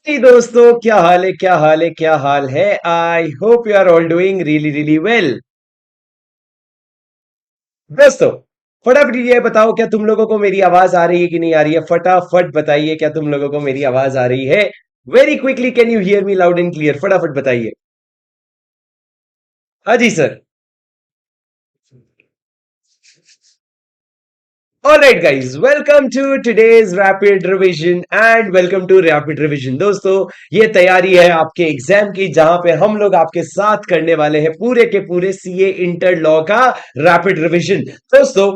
जी दोस्तों, क्या हाल है? क्या हाल है? क्या हाल है? I hope you are all doing really really well. दोस्तों, फटाफट ये बताओ, क्या तुम लोगों को मेरी आवाज आ रही है कि नहीं आ रही है? फटाफट बताइए, क्या तुम लोगों को मेरी आवाज आ रही है? Very quickly, can you hear me loud and clear? फटाफट बताइए। हाँ जी sir. Alright guys, welcome to today's rapid revision and welcome to rapid revision। दोस्तों, ये तैयारी है आपके एग्जाम की, जहां पे हम लोग आपके साथ करने वाले हैं पूरे के पूरे सीए इंटर लॉ का रैपिड रिविजन। दोस्तों,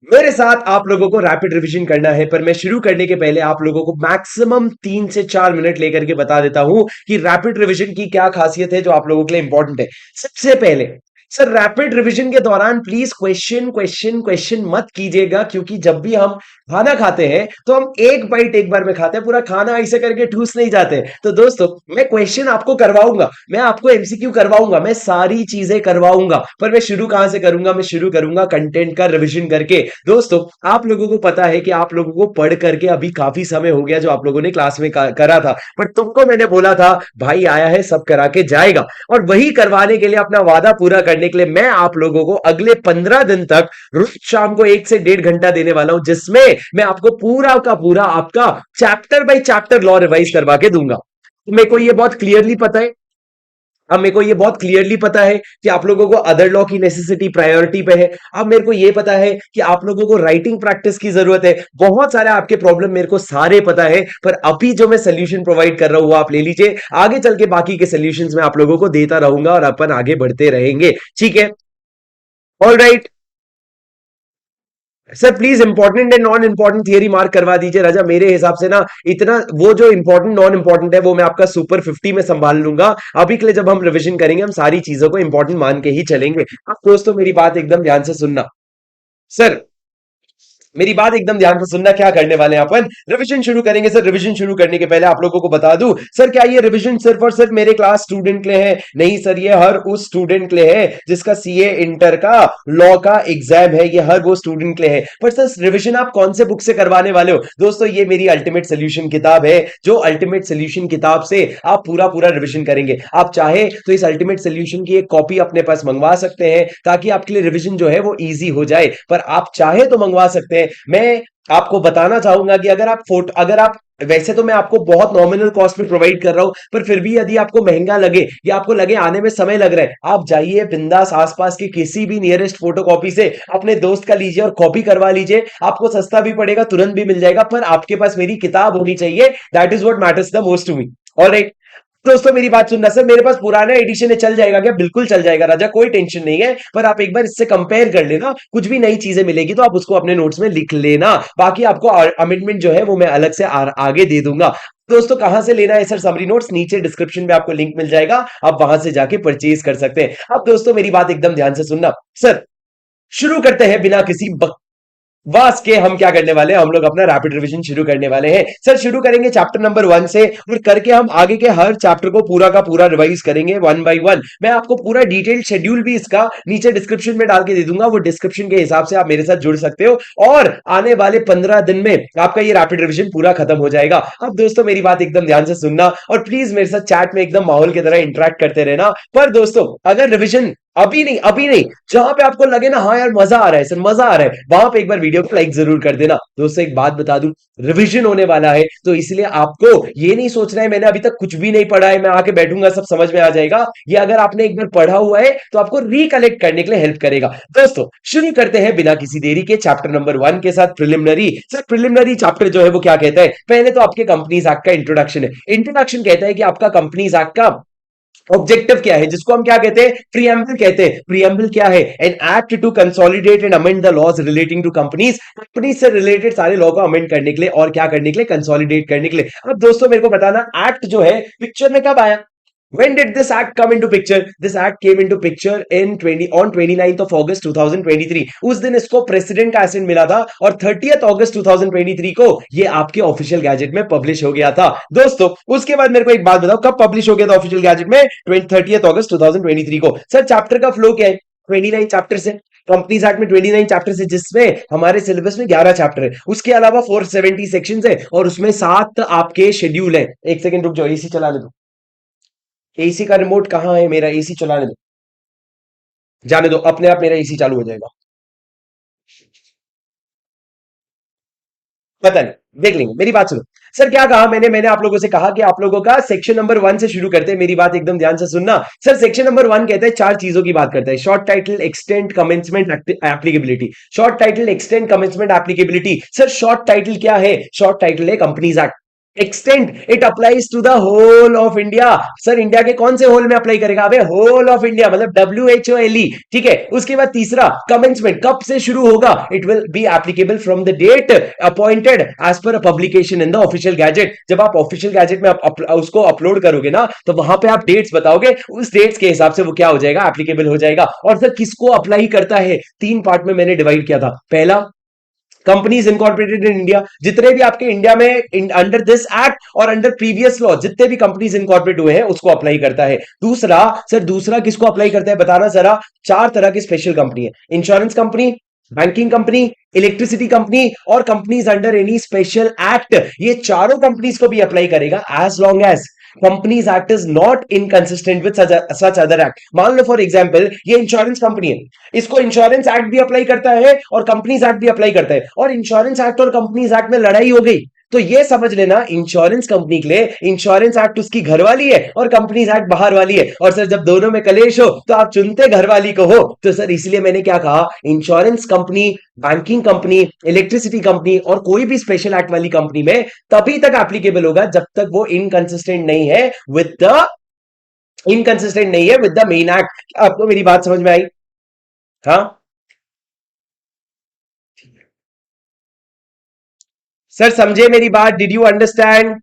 मेरे साथ आप लोगों को रैपिड रिवीजन करना है, पर मैं शुरू करने के पहले आप लोगों को मैक्सिमम 3 से 4 मिनट लेकर के बता देता हूं कि रैपिड रिवीजन की क्या खासियत है जो आप लोगों के लिए इंपॉर्टेंट है। सबसे पहले सर, रैपिड रिवीजन के दौरान प्लीज क्वेश्चन क्वेश्चन क्वेश्चन मत कीजिएगा, क्योंकि जब भी हम खाना खाते हैं तो हम एक बाइट एक बार में खाते हैं, पूरा खाना ऐसे करके ठूस नहीं जाते। तो दोस्तों, मैं क्वेश्चन आपको करवाऊंगा, मैं आपको एमसीक्यू करवाऊंगा, मैं सारी चीजें करवाऊंगा, पर मैं शुरू कहां से करूंगा? मैं शुरू करूंगा कंटेंट का रिवीजन करके। दोस्तों, आप लोगों को पता है कि आप लोगों को पढ़ करके अभी काफी समय हो गया जो आप लोगों ने क्लास में करा था, पर तुमको मैंने बोला था भाई आया है सब करा के जाएगा, और वही करवाने के लिए, अपना वादा पूरा करने के लिए मैं आप लोगों को अगले 15 दिन तक रोज शाम को 1 से 1.5 घंटा देने वाला हूं, जिसमें मैं आपको पूरा का पूरा आपका chapter by chapter law revise करवा के दूंगा। मेरे को ये बहुत क्लियरली पता है, अब मेरे को ये बहुत क्लियरली पता है कि आप लोगों को अदर लॉ की नेसेसिटी प्रायोरिटी पे है। अब मेरे को ये पता है कि आप लोगों को राइटिंग प्रैक्टिस की जरूरत है। बहुत सारे आपके प्रॉब्लम मेरे को सारे पता है, पर अभी जो मैं सोल्यूशन प्रोवाइड कर रहा हूं वो आप ले लीजिए। आगे चल के बाकी के सोल्यूशंस मैं आप लोगों को देता रहूंगा और अपन आगे बढ़ते रहेंगे। ठीक है? All right sir, please important and non important theory mark करवा दीजिए राजा। मेरे हिसाब से ना, इतना वो जो इंपॉर्टेंट नॉन इंपॉर्टेंट है वो मैं आपका सुपर 50 में संभाल लूंगा। अभी के लिए जब हम रिवीजन करेंगे, हम सारी चीजों को इंपॉर्टेंट मान के ही चलेंगे। अब दोस्तों, मेरी बात एकदम ध्यान से सुनना। सर, मेरी बात एकदम ध्यान से सुनना। क्या करने वाले हैं अपन? रिवीजन शुरू करेंगे सर। रिवीजन शुरू करने के पहले आप लोगों को बता दूं सर, क्या ये रिवीजन सिर्फ और सिर्फ मेरे क्लास स्टूडेंट के लिए है? नहीं सर, ये हर उस स्टूडेंट के लिए है जिसका सीए इंटर का लॉ का एग्जाम है। ये हर वो स्टूडेंट के लिए है। पर सर, रिवीजन आप कौन से बुक से करवाने वाले हो? दोस्तों, ये मेरी अल्टीमेट सोल्यूशन किताब है, जो अल्टीमेट सोल्यूशन किताब से आप पूरा पूरा रिवीजन करेंगे। आप चाहे तो इस अल्टीमेट सोल्यूशन की एक कॉपी अपने पास मंगवा सकते हैं, ताकि आपके लिए रिवीजन जो है वो इजी हो जाए। पर आप चाहे तो मंगवा सकते हैं। मैं आपको बताना चाहूंगा कि अगर आप, वैसे तो मैं आपको बहुत नॉमिनल कॉस्ट में प्रोवाइड कर रहा हूं, पर फिर भी यदि आपको महंगा लगे या आपको लगे आने में समय लग रहा है, आप जाइए बिंदास आसपास की किसी भी नियरेस्ट फोटोकॉपी से अपने दोस्त का लीजिए और कॉपी करवा लीजिए। आपको सस्ता भी पड़ेगा, तुरंत भी मिल जाएगा, पर आपके पास मेरी किताब होनी चाहिए। That is what matters the most to me. Alright दोस्तों, मेरी बात सुनना। सर, मेरे पास पुराना एडिशन है, चल जाएगा क्या? बिल्कुल चल जाएगा राजा, कोई टेंशन नहीं है। पर आप एक बार इससे कंपेयर कर लेना, कुछ भी नई चीजें मिलेगी तो आप उसको अपने नोट्स में लिख लेना। बाकी आपको अमेंडमेंट जो है वो मैं अलग से आगे दे दूंगा। दोस्तों, कहां से लेना है सर समरी नोट्स? नीचे डिस्क्रिप्शन में आपको लिंक मिल जाएगा, आप वहां से जाके परचेज कर सकते हैं। अब दोस्तों, मेरी बात एकदम ध्यान से सुनना। सर, शुरू करते हैं बिना किसी वास के। हम क्या करने वाले हैं? हम लोग अपना रैपिड रिवीजन शुरू करने वाले हैं। सर, शुरू करेंगे चैप्टर नंबर 1 से, और करके हम आगे के हर चैप्टर को पूरा का पूरा रिवाइज करेंगे 1 बाय 1। मैं आपको पूरा डिटेल्ड शेड्यूल भी इसका नीचे डिस्क्रिप्शन में डाल के दे दूंगा। वो डिस्क्रिप्शन के हिसाब से आप मेरे साथ जुड़ सकते हो, और आने वाले 15 दिन में आपका ये रैपिड रिवीजन पूरा खत्म हो जाएगा। अब दोस्तों, मेरी बात एकदम ध्यान से सुनना, और प्लीज मेरे साथ चैट में एकदम माहौल की तरह इंटरेक्ट करते रहना। पर दोस्तों, अगर रिवीजन अभी नहीं, जहां पे आपको लगे ना हाँ यार मजा आ रहा है सर, मजा आ रहा है, वहां पे एक बार वीडियो को लाइक जरूर कर देना। दोस्तों, एक बात बता दूं, रिवीजन होने वाला है तो इसलिए आपको ये नहीं सोचना है मैंने अभी तक कुछ भी नहीं पढ़ा है, मैं आके बैठूंगा सब समझ में आ जाएगा। ये अगर आपने एक बार पढ़ा हुआ है तो आपको रिकलेक्ट करने के लिए हेल्प करेगा। दोस्तों, शुरू करते हैं बिना किसी देरी के चैप्टर नंबर 1 के साथ, प्रिलिमिनरी। सर, प्रिलिमिनरी चैप्टर जो है वो क्या कहता है? पहले तो आपके कंपनीज एक्ट का इंट्रोडक्शन है। इंट्रोडक्शन कहता है कि आपका कंपनीज एक्ट का ऑब्जेक्टिव क्या है, जिसको हम क्या कहते हैं? प्रीएम्बल कहते हैं। प्रीएम्बल क्या है? An act to consolidate and amend the laws relating to companies. Company से रिलेटेड सारे लॉ को अमेंड करने के लिए, और क्या करने के लिए? कंसोलिडेट करने के लिए। अब दोस्तों, मेरे को बताना, एक्ट जो है पिक्चर में कब आया? When did this act come into picture? This act came into picture on 29th of August 2023। उस दिन इसको प्रेसिडेंट का एसेंट मिला था, और 30th August 2023 को ये आपके ऑफिशियल गैजेट में पब्लिश हो गया था। दोस्तों, उसके बाद मेरे को एक बात बताओ, कब पब्लिश हो गया था ऑफिशियल गैजेट में? 30th August 2023 को। सर, चैप्टर का फ्लो क्या है? 29 चैप्टर से, कंपनीज एक्ट में 29 चैप्टर से, जिसमें हमारे सिलेबस में 11 चैप्टर है, उसके अलावा 470 सेक्शंस है और उसमें 7 आपके शेड्यूल है। एक सेकंड रुक जाओ, एसी चलाने दो। एसी का रिमोट कहाँ है मेरा? एसी चलाने दो, जाने दो, अपने आप मेरा एसी चालू हो जाएगा। पता नहीं, देख लेंगे। मेरी बात सुनो। सर क्या कहा मैंने? मैंने आप लोगों से कहा कि आप लोगों का सेक्शन नंबर 1 से शुरू करते हैं। मेरी बात एकदम ध्यान से सुनना। सर सेक्शन नंबर 1 कहता है, 4 चीजों की बात करता है: short title, extent, commencement, applicability. Short title, extent, commencement, applicability. Sir short title क्या है? शॉर्ट टाइटल है companies act. Extent, it applies to the whole of India. Sir India के कौन से होल में अप्लाई करेगा? अबे होल ऑफ इंडिया, मतलब WHOLE। ठीक है। उसके बाद तीसरा, कमेंसमेंट, कब से शुरू होगा? It will be applicable from the date appointed as per publication in the official gazette. जब आप ऑफिशियल गैजेट में उसको अपलोड करोगे ना, तो वहां पे आप डेट्स बताओगे, उस डेट्स के हिसाब से वो क्या हो जाएगा? एप्लीकेबल हो जाएगा। और सर किसको अप्लाई करता है? 3 पार्ट में मैंने डिवाइड किया था। पहला, कंपनीज इनकॉर्पोरेटेड इन इंडिया, जितने भी आपके इंडिया में अंडर दिस एक्ट और अंडर प्रीवियस लॉ जितने भी कंपनीज इनकॉर्पोरेट हुए हैं, उसको अप्लाई करता है। दूसरा, सर दूसरा किसको अप्लाई करता है बताना जरा? 4 तरह की स्पेशल कंपनी है: insurance company, banking company, electricity company और companies under any special act. ये चारों कंपनीज को भी अप्लाई करेगा, as long as companies act is not inconsistent with such other act. मान लो फॉर एग्जांपल ये इंश्योरेंस कंपनी है, इसको इंश्योरेंस एक्ट भी अप्लाई करता है और कंपनीज एक्ट भी अप्लाई करता है, और इंश्योरेंस एक्ट और कंपनीज एक्ट में लड़ाई हो गई, तो ये समझ लेना इंश्योरेंस कंपनी के लिए इंश्योरेंस एक्ट उसकी घर वाली है और कंपनीज एक्ट बाहर वाली है। और सर जब दोनों में कलेश हो तो आप चुनते घर वाली को हो। तो सर इसलिए मैंने क्या कहा, insurance company, banking company, electricity company और कोई भी स्पेशल एक्ट वाली कंपनी में तभी तक एप्लीकेबल होगा जब तक वो इनकंसिस्टेंट नहीं है विद द मेन एक्ट। आपको मेरी बात समझ में आई? हाँ सर, समझे मेरी बात? Did you understand?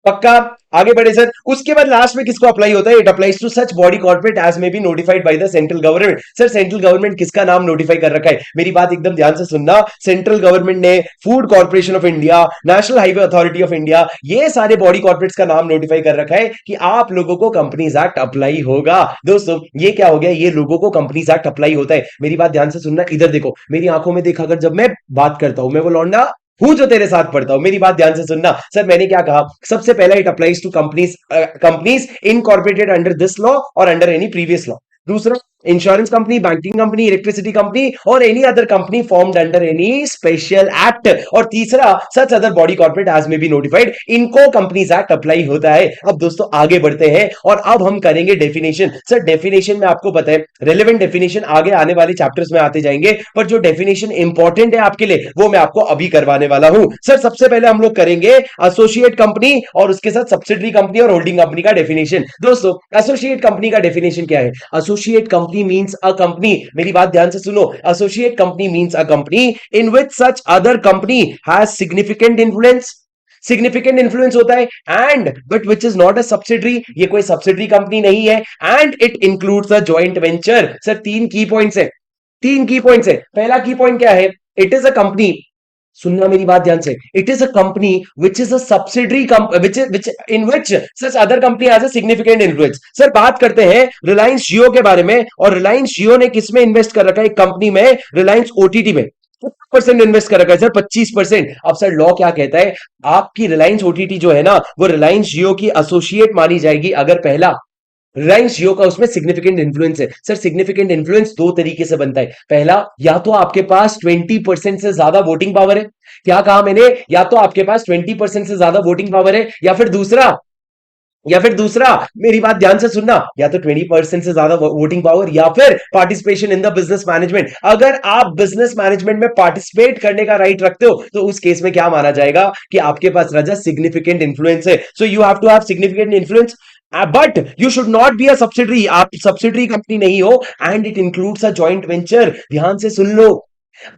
पक्का? आगे बढ़े सर। उसके बाद लास्ट में किसको अप्लाई होता है? It applies to such body corporate as may be notified by the central government. Sir central government किसका नाम नोटिफाई कर रखा है? मेरी बात एकदम ध्यान से सुनना। सेंट्रल गवर्नमेंट ने food corporation of India, national highway authority of India, ये सारे बॉडी कॉर्पोरेट्स का नाम नोटिफाई कर रखा है कि आप लोगों को कंपनीज एक्ट अप्लाई होगा। दोस्तों ये क्या हो गया? ये लोगों को कंपनीज एक्ट अप्लाई होता है। मेरी बात ध्यान से सुनना, इधर देखो, मेरी आंखों में देखा कर, जब मैं बात करता हूं मैं वो लौंडा हूं जो तेरे साथ पढ़ता हूं। मेरी बात ध्यान से सुनना। सर मैंने क्या कहा? सबसे पहला, it applies to companies incorporated under this law और अंडर एनी प्रीवियस लॉ। दूसरा, insurance company, banking company, electricity company और any other company formed under any special act. और तीसरा, such other body corporate as may be notified, इनको companies act apply होता है। अब दोस्तों आगे बढ़ते हैं और अब हम करेंगे डेफिनेशन। सर डेफिनेशन में आपको पता है, रेलेवेंट डेफिनेशन आगे आने वाले चैप्टर्स में आते जाएंगे, पर जो डेफिनेशन इंपॉर्टेंट है आपके लिए वो मैं आपको अभी करवाने वाला हूं। सर सबसे पहले हम लोग करेंगे एसोसिएट कंपनी और उसके साथ सब्सिडरी कंपनी और होल्डिंग कंपनी का डेफिनेशन। दोस्तों एसोसिएट कंपनी का डेफिनेशन क्या है? Associate company means a company, मेरी बात ध्यान से सुनो, associate company means a company in which such other company has significant influence. Significant influence होता है, and but which is not a subsidiary, ये कोई सब्सिडरी कंपनी नहीं है, and it includes a joint venture. Sir 3 की points है, 3 की points है। पहला की पॉइंट क्या है? इट इज अ कंपनी, सुनना मेरी बात ध्यान से, it is a company which is a subsidiary which in which such other company has a significant influence. Sir बात करते हैं रिलायंस जियो के बारे में, और रिलायंस जियो ने किसमें इन्वेस्ट कर रखा है? एक कंपनी में, रिलायंस ओटीटी में। 50% इन्वेस्ट कर रखा है सर, 25%। अब सर लॉ क्या कहता है? आपकी रिलायंस ओटीटी जो है ना, वो रिलायंस जियो की एसोसिएट मानी जाएगी अगर पहला, रिलायंस जियो का उसमें सिग्निफिकेंट इन्फ्लुएंस है। सर सिग्निफिकेंट इन्फ्लुएंस 2 तरीके से बनता है। पहला, या तो आपके पास 20% से ज्यादा वोटिंग पावर है। क्या कहा मैंने? या तो आपके पास 20% से ज्यादा वोटिंग पावर है, या फिर दूसरा, मेरी बात ध्यान से सुनना, या तो 20% से ज्यादा वोटिंग पावर, या फिर participation in the business management. अगर आप बिजनेस मैनेजमेंट में पार्टिसिपेट करने का राइट रखते हो तो उस केस में क्या माना जाएगा? कि आपके पास राजा सिग्निफिकेंट इन्फ्लुएंस है। So you have to have significant influence, but you should not be a subsidiary, आप सब्सिडरी कंपनी नहीं हो, and it includes a joint venture. ध्यान से सुन लो,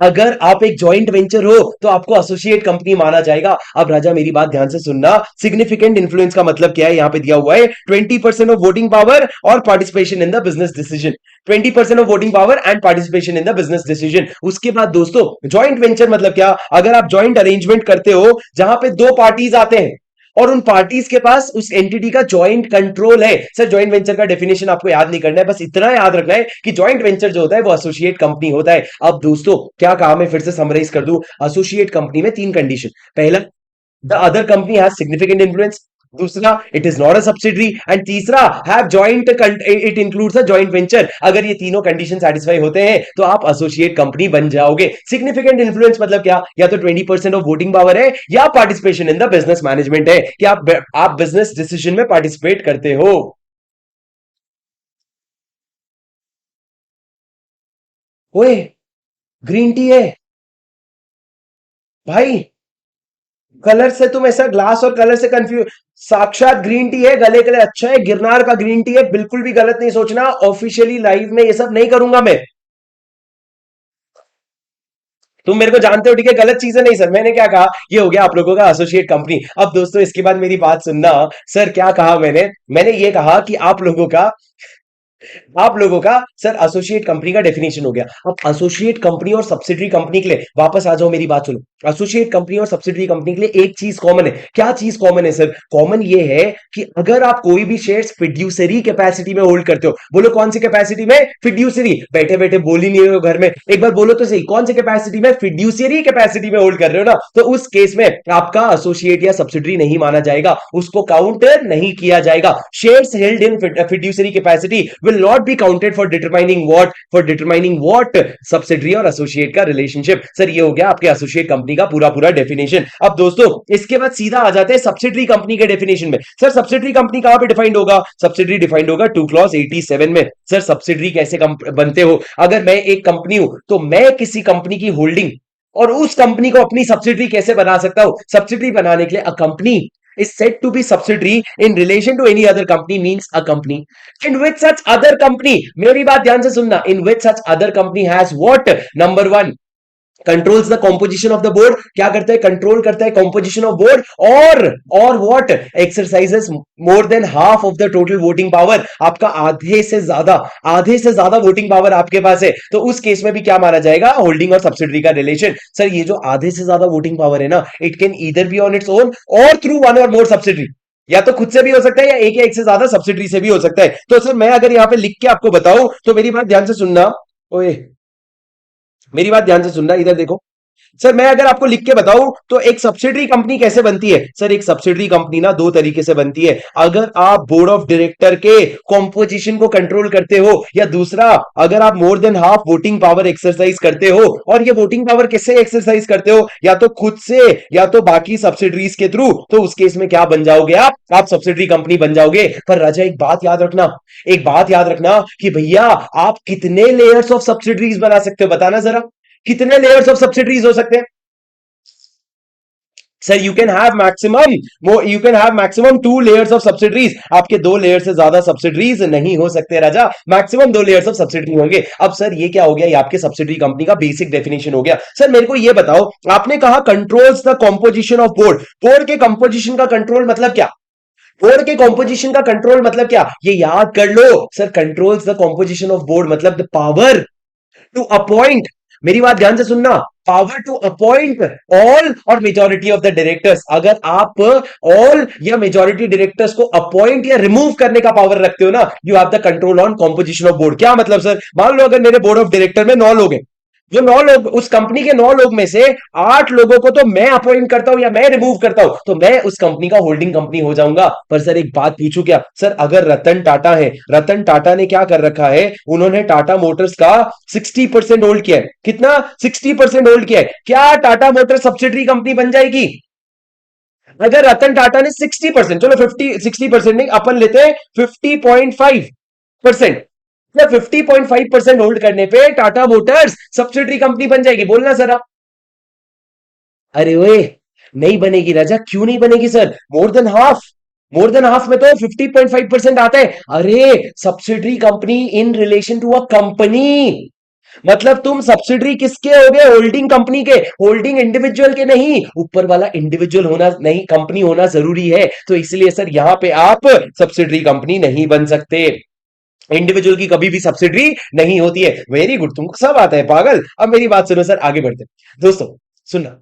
अगर आप एक जॉइंट वेंचर हो तो आपको एसोसिएट कंपनी माना जाएगा। अब राजा मेरी बात ध्यान से सुनना, सिग्निफिकेंट इन्फ्लुएंस का मतलब क्या है? यहां पे दिया हुआ है 20% ऑफ वोटिंग पावर और participation in the business decision. 20% of voting power and participation in the business decision. उसके बाद दोस्तों जॉइंट वेंचर मतलब क्या? अगर आप जॉइंट अरेंजमेंट करते हो जहां पे 2 पार्टीज आते हैं और उन पार्टीज के पास उस एंटिटी का जॉइंट कंट्रोल है। सर जॉइंट वेंचर का डेफिनेशन आपको याद नहीं करना है, बस इतना याद रखना है कि जॉइंट वेंचर जो होता है वो एसोसिएट कंपनी होता है। अब दोस्तों क्या कहा, मैं फिर से समराइज कर दूं, एसोसिएट कंपनी में तीन कंडीशन। पहला, the other company has significant influence. दूसरा, it is not a subsidiary. And तीसरा, have joint, it includes a joint venture. अगर ये तीनों कंडीशन सेटिस्फाई होते हैं तो आप एसोसिएट कंपनी बन जाओगे। सिग्निफिकेंट इन्फ्लुएंस मतलब क्या, या तो 20% ऑफ वोटिंग पावर है, या participation in the business management है, कि आप बिजनेस डिसीजन में पार्टिसिपेट करते हो। ओए, ग्रीन टी है भाई। कलर से तुम ऐसा, ग्लास और कलर से कंफ्यूज, साक्षात ग्रीन टी है, गले के लिए अच्छा है, गिरनार का ग्रीन टी है, बिल्कुल भी गलत नहीं सोचना। ऑफिशियली लाइव में ये सब नहीं करूंगा मैं। तुम मेरे को जानते हो, ठीक है, गलत चीजें नहीं सर। मैंने क्या कहा, ये हो गया आप लोगों का एसोसिएट कंपनी। अब दोस्तों इसके बाद मेरी बात सुनना। सर क्या कहा मैंने, मैंने ये कहा कि आप लोगों का सर एसोसिएट कंपनी का डेफिनेशन हो गया। अब एसोसिएट कंपनी और सब्सिडरी कंपनी के लिए वापस आ जाओ, मेरी बात सुनो। एसोसिएट कंपनी और सब्सिडरी कंपनी के लिए एक चीज कॉमन है। क्या चीज कॉमन है सर? कॉमन ये है कि अगर आप कोई भी शेयर्स फिड्यूसरी कैपेसिटी में होल्ड करते हो, बोलो कौन सी कैपेसिटी में? फिड्यूसरी। बैठे बैठे बोल ही नहीं रहे हो घर में, एक बार बोलो तो सही, कौन सी कैपेसिटी में? फिड्यूसरी कैपेसिटी में होल्ड कर रहे हो ना, तो उस केस में आपका एसोसिएट या सब्सिडरी नहीं माना जाएगा, उसको काउंट नहीं किया जाएगा। Shares held in fiduciary capacity will not be counted for determining what subsidiary और एसोसिएट का रिलेशनशिप। सर ये हो गया आपके एसोसिएट कंपनी का पूरा पूरा डेफिनेशन। अब दोस्तों इसके बाद सीधा आ जाते हैं सब्सिडरी कंपनी के डेफिनेशन में। सर सब्सिडरी कंपनी कहां पे डिफाइंड होगा? सब्सिडरी डिफाइंड होगा 2 क्लॉज 87 में। सर सब्सिडरी कैसे बनते हो? अगर मैं एक कंपनी हूं तो मैं किसी कंपनी की होल्डिंग और उस कंपनी को अपनी सब्सिडरी कैसे बना सकता हूं? सब्सिडरी बनाने के लिए a company is said to be subsidiary in relation to any other company means a company in which such other company, मेरी बात ध्यान से सुनना, in which such other company has what? Number one, controls the composition of the board. क्या करता है? Control करता है कॉम्पोजिशन ऑफ बोर्ड। और what? Exercises more than half of the total voting power. आपका आधे से ज्यादा वोटिंग पावर आपके पास है, तो उस केस में भी क्या माना जाएगा? होल्डिंग और सब्सिडरी का रिलेशन। सर ये जो आधे से ज्यादा वोटिंग पावर है ना, it can either be on its own और थ्रू वन और मोर सब्सिडरी। या तो खुद से भी हो सकता है या एक से ज्यादा सब्सिडरी से भी हो सकता है। तो सर मैं अगर यहां पे लिख के आपको बताऊं तो मेरी बात ध्यान से सुनना। ओए, मेरी बात ध्यान से सुनना, इधर देखो। सर मैं अगर आपको लिख के बताऊं तो एक सब्सिडरी कंपनी कैसे बनती है? सर एक सब्सिडरी कंपनी ना दो तरीके से बनती है। अगर आप बोर्ड ऑफ डायरेक्टर के कॉम्पोजिशन को कंट्रोल करते हो, या दूसरा, अगर आप more than half voting power exercise करते हो। और ये वोटिंग पावर किससे एक्सरसाइज करते हो? या तो खुद से या तो बाकी सब्सिडरीज के थ्रू। तो उस केस में क्या बन जाओगे आप सब्सिडरी कंपनी बन जाओगे। पर राजा एक बात याद रखना कि भैया आप कितने लेयर्स ऑफ सब्सिडरीज बना सकते हो? बताना जरा, कितने लेयर्स ऑफ सब्सिडरीज हो सकते हैं? Sir you can have maximum 2 layers of subsidiaries. आपके 2 लेयर से ज्यादा सब्सिडरीज नहीं हो सकते राजा, मैक्सिमम 2 लेयर्स ऑफ सब्सिडरी होंगे। अब सर ये क्या हो गया? ये आपके सब्सिडरी कंपनी का बेसिक डेफिनेशन हो गया। सर मेरे को ये बताओ, आपने कहा controls the composition of board. Board के कंपोजिशन का कंट्रोल मतलब क्या? बोर्ड के कॉम्पोजिशन का कंट्रोल मतलब क्या? ये याद कर लो। Sir controls the composition of board मतलब द पावर टू अपॉइंट, मेरी बात ध्यान से सुनना, पावर टू अपॉइंट ऑल और मेजॉरिटी ऑफ द डायरेक्टर्स। अगर आप ऑल या मेजॉरिटी डायरेक्टर्स को अपॉइंट या रिमूव करने का पावर रखते हो ना, you have the control on composition of board. क्या मतलब सर? मान लो अगर मेरे बोर्ड ऑफ डायरेक्टर में 9 लोग हैं, जो 9 लोग, उस कंपनी के 9 लोग में से 8 लोगों को तो मैं अपॉइंट करता हूं या मैं रिमूव करता हूं, तो मैं उस कंपनी का होल्डिंग कंपनी हो जाऊंगा। पर सर एक बात पूछूं क्या? सर अगर रतन टाटा है, रतन टाटा ने क्या कर रखा है? उन्होंने टाटा मोटर्स का 60% होल्ड किया है। कितना? 60% होल्ड किया है। क्या टाटा मोटर्स सब्सिडरी कंपनी बन जाएगी? अगर रतन टाटा ने 60%, चलो 60% नहीं, अपन लेते हैं 50.5%, या 50.5% होल्ड करने पे टाटा मोटर्स सब्सिडरी कंपनी बन जाएगी? बोलना जरा। अरे ओए, नहीं बनेगी राजा। क्यों नहीं बनेगी सर? मोर देन हाफ में तो 50.5% आता है। अरे subsidiary company in relation to a company, मतलब तुम सब्सिडरी किसके हो गए? होल्डिंग कंपनी के, होल्डिंग इंडिविजुअल के नहीं। ऊपर वाला इंडिविजुअल होना नहीं, कंपनी होना जरूरी है। तो इसलिए सर यहां पे आप सब्सिडरी कंपनी नहीं बन सकते। इंडिविजुअल की कभी भी सब्सिडरी नहीं होती है। वेरी गुड, तुमको सब आता है पागल। अब मेरी बात सुनो सर, आगे बढ़ते हैं। दोस्तों सुनना,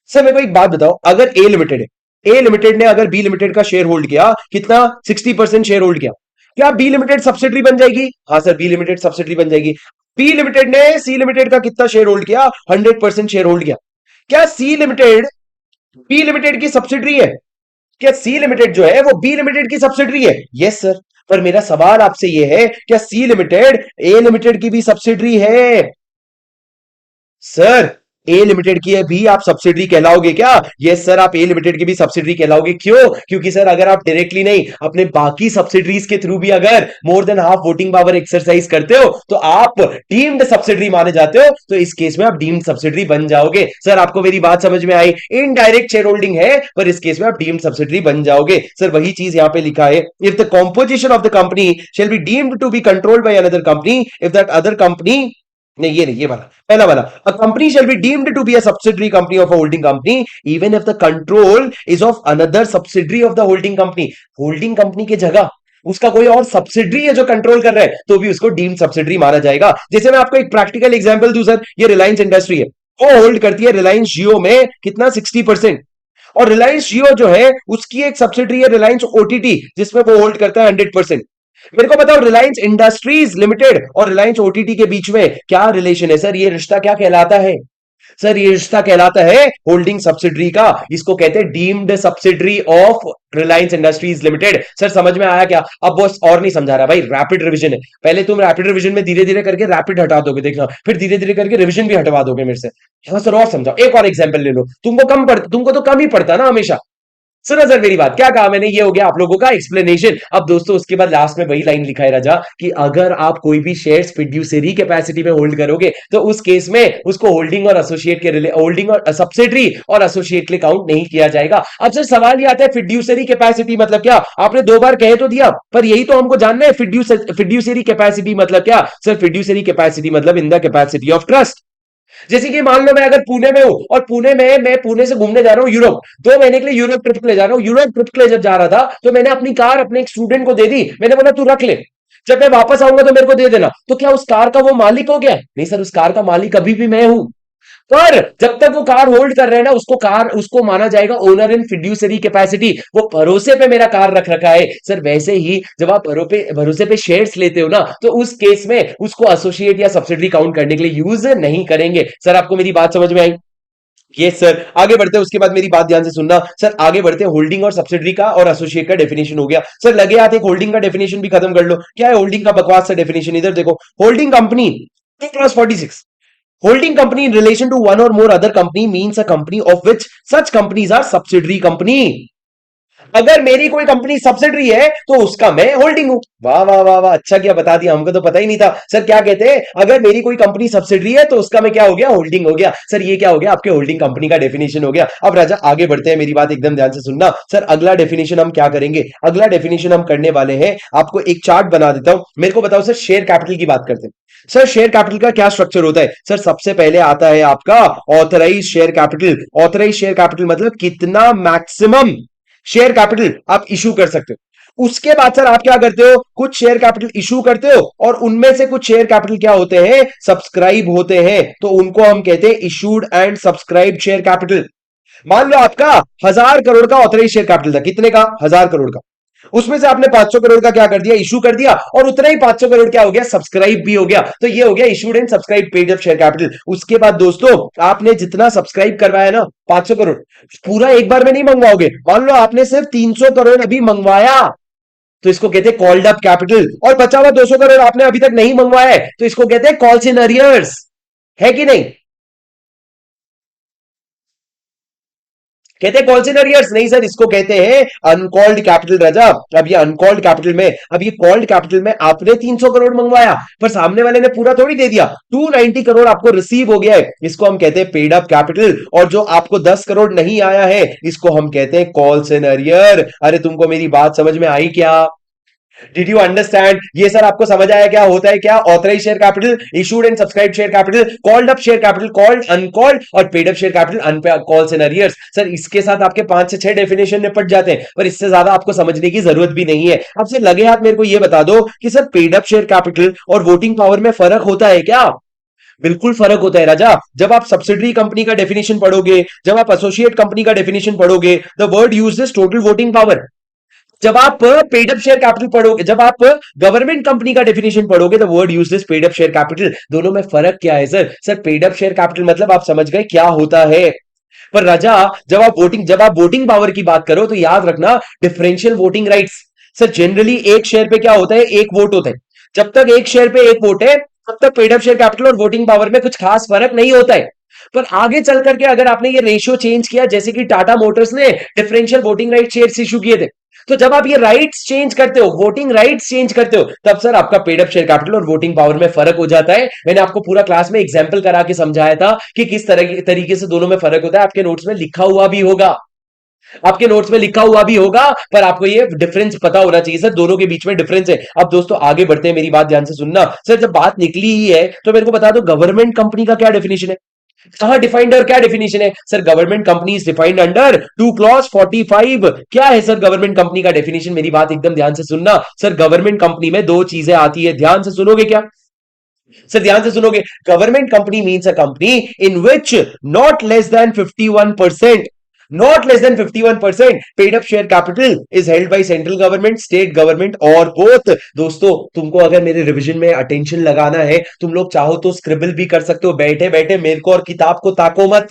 सर मेरे को एक बात बताओ, अगर ए लिमिटेड है, ए लिमिटेड ने अगर बी लिमिटेड का शेयर होल्ड किया, कितना 60% शेयर होल्ड किया, क्या बी लिमिटेड सब्सिडरी बन जाएगी? हाँ सर, बी लिमिटेड सब्सिडरी बन जाएगी। बी लिमिटेड ने सी लिमिटेड का कितना शेयर होल्ड किया? 100% शेयर होल्ड किया। क्या सी लिमिटेड बी लिमिटेड की सब्सिडरी है? क्या सी लिमिटेड जो है वो बी लिमिटेड की सब्सिडरी है? Yes sir. पर मेरा सवाल आपसे यह है, क्या सी लिमिटेड ए लिमिटेड की भी सब्सिडरी है? सर, ए लिमिटेड की भी आप सब्सिडरी कहलाओगे क्या? यस सर, आप ए लिमिटेड की भी सब्सिडरी कहलाओगे। क्यों? क्योंकि सर अगर आप डायरेक्टली नहीं, अपने बाकी सब्सिडरीज के थ्रू भी अगर more than half voting power exercise करते हो तो आप डीम्ड सब्सिडरी माने जाते हो, तो इस केस में आप डीम्ड सब्सिडरी बन जाओगे। सर आपको मेरी बात समझ में आई? इनडायरेक्ट शेयर होल्डिंग है, पर इस केस में आप डीम्ड सब्सिडरी बन जाओगे। सर वही चीज यहां पे लिखा है, if the composition of the company shall be deemed to be controlled by another company, if that other company, नहीं ये नहीं, ये वाला पहला वाला, a company shall be deemed to be a subsidiary company of a holding company even if the control is of another subsidiary of the holding company। Holding company की जगह उसका कोई और सब्सिडरी है जो कंट्रोल कर रहा है, तो भी उसको डीम्ड सब्सिडरी माना जाएगा। जैसे मैं आपको एक प्रैक्टिकल एग्जांपल दूं सर, ये रिलायंस इंडस्ट्री है, वो होल्ड करती है रिलायंस जियो में कितना 60%, और रिलायंस जियो जो है उसकी एक सब्सिडरी है रिलायंस ओटीटी, जिसमें वो होल्ड करता है 100%। मेरे को बताओ, रिलायंस इंडस्ट्रीज लिमिटेड और रिलायंस ओटीटी के बीच में क्या रिलेशन है? सर ये रिश्ता क्या कहलाता है? सर ये रिश्ता कहलाता है होल्डिंग सब्सिडरी का। इसको कहते हैं deemed subsidiary of Reliance industries limited. Sir समझ में आया क्या? अब वो और नहीं समझा रहा भाई, रैपिड रिवीजन है। पहले तुम रैपिड रिवीजन में धीरे धीरे करके रैपिड हटा दोगे, देखना, फिर धीरे धीरे करके रिवीजन भी हटवा दोगे मेरे से। हाँ सर, और समझाओ, एक और एग्जाम्पल ले लो। तुमको तो कम ही पड़ता ना हमेशा। सुनो सर मेरी बात, क्या कहा मैंने? ये हो गया आप लोगों का एक्सप्लेनेशन। अब दोस्तों उसके बाद लास्ट में वही लाइन लिखा है राजा, कि अगर आप कोई भी शेयर्स फिड्यूसरी कैपेसिटी में होल्ड करोगे तो उस केस में उसको होल्डिंग और एसोसिएट के होल्डिंग और सब्सिडरी और एसोसिएट के लिए काउंट नहीं किया जाएगा। अब सर सवाल ये आता है, फिड्यूसरी कैपेसिटी मतलब क्या? आपने 2 बार कह तो दिया, पर यही तो हमको जानना है, फिड्यूसरी कैपेसिटी मतलब क्या? सर फिड्यूसरी कैपेसिटी मतलब इन द कैपेसिटी ऑफ ट्रस्ट। जैसे कि मान लो मैं अगर पुणे में हूं, और पुणे में मैं पुणे से घूमने जा रहा हूं यूरोप, 2 महीने के लिए यूरोप ट्रिप ले जा रहा हूं। यूरोप ट्रिप के लिए जब जा रहा था तो मैंने अपनी कार अपने एक स्टूडेंट को दे दी, मैंने बोला तू रख ले, जब मैं वापस आऊंगा तो मेरे को दे देना। तो क्या उस कार का वो मालिक हो गया? नहीं सर, उस कार का मालिक अभी भी मैं हूं। पर जब तक वो कार होल्ड कर रहे हैं ना, उसको माना जाएगा ओनर इन फिड्यूसरी कैपेसिटी। वो भरोसे पे मेरा कार रख रखा है। सर वैसे ही जब आप भरोसे पे शेयर्स लेते हो ना, तो उस केस में उसको एसोसिएट या सब्सिडरी काउंट करने के लिए यूज नहीं करेंगे। सर आपको मेरी बात समझ में आई? ये सर आगे बढ़ते हैं, उसके बाद मेरी बात ध्यान से सुनना। सर आगे बढ़ते हैं, होल्डिंग और सब्सिडरी का और एसोसिएट का डेफिनेशन हो गया। सर लगे हाथ एक होल्डिंग का डेफिनेशन भी खत्म कर लो। क्या है होल्डिंग का बकवास सा डेफिनेशन? इधर देखो, holding company clause 46, holding company in relation to one or more other company means a company of which such companies are subsidiary company। अगर मेरी कोई कंपनी सब्सिडरी है तो उसका मैं होल्डिंग हूं। वाह वाह वाह वाह, अच्छा क्या बता दिया, हमको तो पता ही नहीं था। सर क्या कहते हैं, अगर मेरी कोई कंपनी सब्सिडरी है तो उसका मैं क्या हो गया? होल्डिंग हो गया। सर ये क्या हो गया? आपके होल्डिंग कंपनी का डेफिनेशन हो गया। अब राजा आगे बढ़ते हैं, मेरी बात एकदम ध्यान से सुनना। सर अगला डेफिनेशन हम क्या करेंगे? अगला डेफिनेशन हम करने वाले हैं, आपको एक चार्ट बना देता हूं। मेरे को बताओ सर, शेयर कैपिटल की बात करते हैं। सर शेयर कैपिटल का क्या स्ट्रक्चर होता है? सर सबसे पहले आता है आपका authorise share capital. Authorise share capital मतलब कितना मैक्सिमम शेयर कैपिटल आप इशू कर सकते हो। उसके बाद सर आप क्या करते हो? कुछ शेयर कैपिटल इशू करते हो, और उनमें से कुछ शेयर कैपिटल क्या होते हैं? सब्सक्राइब होते हैं, तो उनको हम कहते हैं issued and subscribe share capital. मान लो आपका 1000 करोड़ का ऑथराइज शेयर कैपिटल था। कितने का? 1000 करोड़ का। उसमें से आपने 500 करोड़ का क्या कर दिया? इशू कर दिया, और उतना ही 500 करोड़ क्या हो गया? सब्सक्राइब भी हो गया। तो ये हो गया issued and subscribe paid up share capital. उसके बाद दोस्तों आपने जितना सब्सक्राइब करवाया ना, 500 करोड़ पूरा एक बार में नहीं मंगवाओगे। मान लो आपने सिर्फ 300 करोड़ अभी मंगवाया, तो इसको कहते हैं कॉल्ड अप कैपिटल। और बचा हुआ 200 करोड़ आपने अभी तक नहीं मंगवाया है, तो इसको कहते हैं कॉल्स इन अरियर्स। है कि नहीं? कहते हैं कॉल्स इन अरियर्स? नहीं सर, इसको कहते हैं अनकॉल्ड कैपिटल। राजा अब ये अनकॉल्ड कैपिटल में, अब ये कॉल्ड कैपिटल में आपने 300 करोड़ मंगवाया, पर सामने वाले ने पूरा थोड़ी दे दिया। 290 करोड़ आपको रिसीव हो गया है, इसको हम कहते हैं पेड अप कैपिटल। और जो आपको 10 करोड़ नहीं आया है, इसको हम कहते हैं कॉल्स इन अरियर। अरे तुमको मेरी बात समझ में आई क्या? Did you understand? ये सर आपको समझ आया क्या होता है? क्या authorise share capital, issued and subscribe share capital, called up share capital, called uncalled, और paid up share capital, calls in arrears. Sir इसके साथ आपके 5 से 6 डेफिनेशन निपट जाते हैं, पर इससे ज्यादा आपको समझने की जरूरत भी नहीं है। अब से लगे हाथ मेरे को ये बता दो कि sir paid up share capital और वोटिंग पावर में फर्क होता है क्या? बिल्कुल फर्क होता है राजा। जब आप सब्सिडरी कंपनी का डेफिनेशन पढ़ोगे, जब आप एसोसिएट कंपनी का डेफिनेशन पढ़ोगे, the word use is total voting power. जब आप पेड अप शेयर कैपिटल पढ़ोगे, जब आप गवर्नमेंट कंपनी का डेफिनेशन पढ़ोगे, the word use is paid up share capital. दोनों में फर्क क्या है sir? Sir paid up share capital मतलब आप समझ गए क्या होता है। पर राजा, जब आप वोटिंग पावर की बात करो तो याद रखना differential voting rights. Sir generally एक शेयर पे क्या होता है? एक वोट होता है। जब तक एक शेयर पे एक वोट है, तब तक पेड अप शेयर कैपिटल और वोटिंग पावर में कुछ खास फर्क नहीं होता है। पर आगे चल करके अगर आपने ये रेशियो चेंज किया, जैसे कि टाटा मोटर्स ने differential voting right shares issue किए थे, तो जब आप ये राइट्स चेंज करते हो, वोटिंग राइट्स चेंज करते हो, तब सर आपका पेड अप शेयर कैपिटल और वोटिंग पावर में फर्क हो जाता है। मैंने आपको पूरा क्लास में एग्जांपल करा के समझाया था कि किस तरह तरीके से दोनों में फर्क होता है। आपके नोट्स में लिखा हुआ भी होगा, आपके नोट्स में लिखा हुआ भी होगा। पर आपको ये डिफरेंस पता होना चाहिए सर, दोनों के बीच में डिफरेंस है। अब दोस्तों आगे बढ़ते हैं, मेरी बात ध्यान से सुनना। सर जब बात निकली ही है तो मेरे को बता दो गवर्नमेंट कंपनी का क्या डेफिनेशन है, कहां डिफाइंड और क्या डेफिनेशन है? Sir government company is defined under 2 clause 45। क्या है सर गवर्नमेंट कंपनी का डेफिनेशन? मेरी बात एकदम ध्यान से सुनना। सर गवर्नमेंट कंपनी में दो चीजें आती है, ध्यान से सुनोगे क्या? सर ध्यान से सुनोगे। Government company means a company in which not less than 51%, not less than 51% paid up share capital is held by central government, state government और both। दोस्तों तुमको अगर मेरे रिवीजन में अटेंशन लगाना है, तुम लोग चाहो तो स्क्रिबल भी कर सकते हो, बैठे बैठे मेरे को और किताब को ताको मत।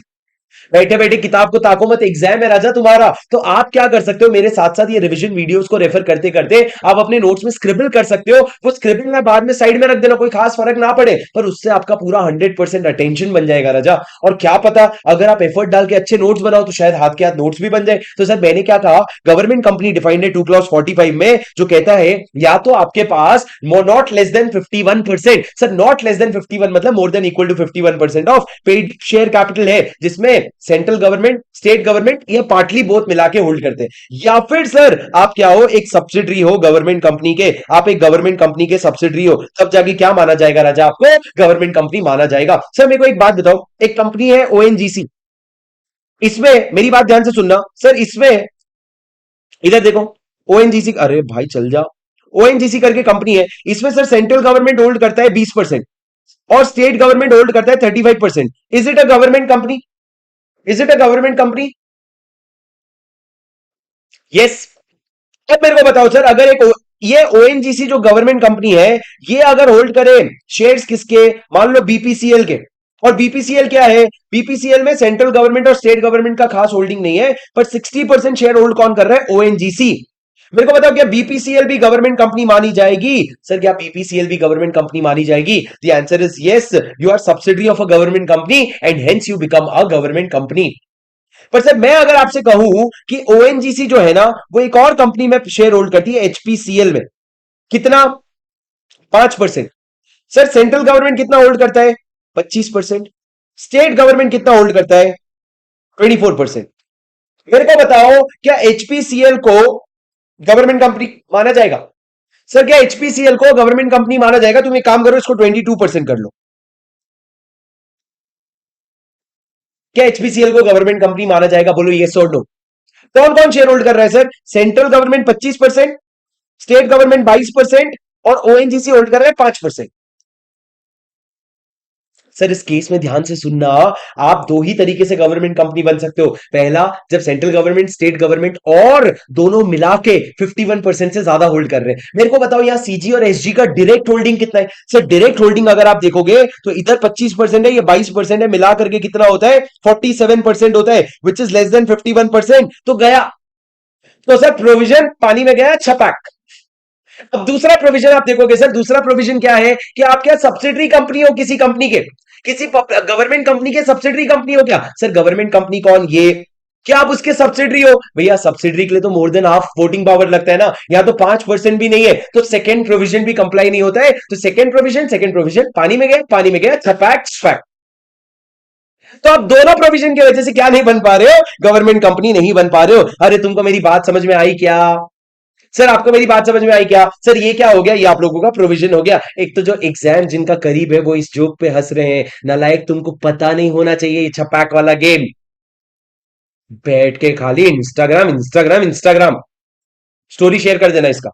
बैठे बैठे किताब को ताको मत, एग्जाम है राजा तुम्हारा। तो आप क्या कर सकते हो, मेरे साथ साथ ये रिवीजन वीडियोस को रेफर करते करते आप अपने नोट्स में स्क्रिबल कर सकते हो। वो स्क्रिबल ना बाद में साइड में रख देना, कोई खास फर्क ना पड़े, पर उससे आपका पूरा 100% अटेंशन बन जाएगा राजा। और क्या पता अगर आप एफर्ट डाल के अच्छे नोट्स बनाओ तो शायद हाथ के हाथ नोट्स भी बन जाए। तो सर मैंने क्या कहा, गवर्नमेंट कंपनी डिफाइंड है 2 क्लॉज 45 में, जो कहता है या तो आपके पास not less than 51%। Sir not less than 51 मतलब more than equal to 51% of paid share capital है, जिसमें सेंट्रल गवर्नमेंट, स्टेट गवर्नमेंट ये पार्टली बोथ मिला के होल्ड करते हैं। या फिर सर आप क्या हो, एक सब्सिडरी हो गवर्नमेंट कंपनी के, आप एक गवर्नमेंट कंपनी के सब्सिडरी हो, तब जाके क्या माना जाएगा राजा? आपको गवर्नमेंट कंपनी माना जाएगा। सर मेरे को एक बात बताओ, एक कंपनी है ओएनजीसी, इसमें मेरी बात ध्यान से सुनना सर, इसमें इधर देखो ओएनजीसी, अरे भाई चल जाओ। ओएनजीसी करके कंपनी है, इसमें सर सेंट्रल गवर्नमेंट होल्ड करता है 20% और स्टेट गवर्नमेंट होल्ड करता है 35%। Is it a government company? Is it a government company? Yes. अब मेरे को बताओ सर, अगर ये ओएनजीसी जो गवर्नमेंट कंपनी है, ये अगर होल्ड करे शेयर्स किसके, मान लो बीपीसीएल के, और बीपीसीएल क्या है, बीपीसीएल में सेंट्रल गवर्नमेंट और स्टेट गवर्नमेंट का खास होल्डिंग नहीं है, पर 60% शेयर होल्ड कौन कर रहा है? ओएनजीसी। मेरे को बताओ क्या बीपीसीएल भी गवर्नमेंट कंपनी मानी जाएगी? सर क्या बीपीसीएल भी गवर्नमेंट कंपनी मानी जाएगी? The answer is yes, you are subsidiary of a government company and hence you become a government company. पर सर मैं अगर आपसे कहूं कि ओएनजीसी जो है ना, वो एक और कंपनी में शेयर होल्ड करती है एचपीसीएल में, कितना? 5%। सर सेंट्रल गवर्नमेंट कितना होल्ड करता है? 25%। स्टेट गवर्नमेंट कितना होल्ड करता है? 24%। मेरे को बताओ क्या एचपीसीएल को गवर्नमेंट कंपनी माना जाएगा? सर क्या एचपीसीएल को गवर्नमेंट कंपनी माना जाएगा? तुम एक काम करो, इसको 22% कर लो। क्या एचपीसीएल को गवर्नमेंट कंपनी माना जाएगा? बोलो यस और नो। कौन कौन शेयर होल्ड कर रहा है sir? Central government 25%, state government 22% और ओएनजीसी होल्ड कर रहा है 5%। सर इस केस में ध्यान से सुनना, आप दो ही तरीके से गवर्नमेंट कंपनी बन सकते हो। पहला, जब सेंट्रल गवर्नमेंट, स्टेट गवर्नमेंट और दोनों मिला के 51% से ज्यादा होल्ड कर रहे हैं। मेरे को बताओ यहां सीजी और एसजी का डायरेक्ट होल्डिंग कितना है? सर डायरेक्ट होल्डिंग अगर आप देखोगे तो इधर 25% है, ये 22% है, मिला करके कितना होता है? 47% होता है, विच इज लेस देन 51%। तो गया, तो सर प्रोविजन पानी में गया, छपाक। अब दूसरा प्रोविजन आप देखोगे सर, दूसरा प्रोविजन क्या है कि आप क्या सब्सिडरी कंपनी हो किसी कंपनी के, किसी गवर्नमेंट कंपनी के सब्सिडरी कंपनी हो क्या? सर गवर्नमेंट कंपनी कौन? ये। क्या आप उसके सब्सिडरी हो? भैया सब्सिडरी के लिए तो more than half voting power लगता है ना, यहां तो 5% भी नहीं है, तो सेकंड प्रोविजन भी कंप्लाई नहीं होता है। तो सेकंड प्रोविजन पानी में गया, पानी में गया, छपैक छपैक। तो आप दोनों प्रोविजन की वजह से क्या नहीं बन पा रहे हो? गवर्नमेंट कंपनी नहीं बन पा रहे हो। अरे तुमको मेरी बात समझ में आई क्या? सर आपको मेरी बात समझ में आई क्या? सर ये क्या हो गया, ये आप लोगों का प्रोविजन हो गया। एक तो जो एग्जाम जिनका करीब है वो इस जोक पे हंस रहे हैं, नालायक तुमको पता नहीं होना चाहिए ये छपाक वाला गेम। बैठ के खाली Instagram Instagram Instagram, story share कर देना इसका।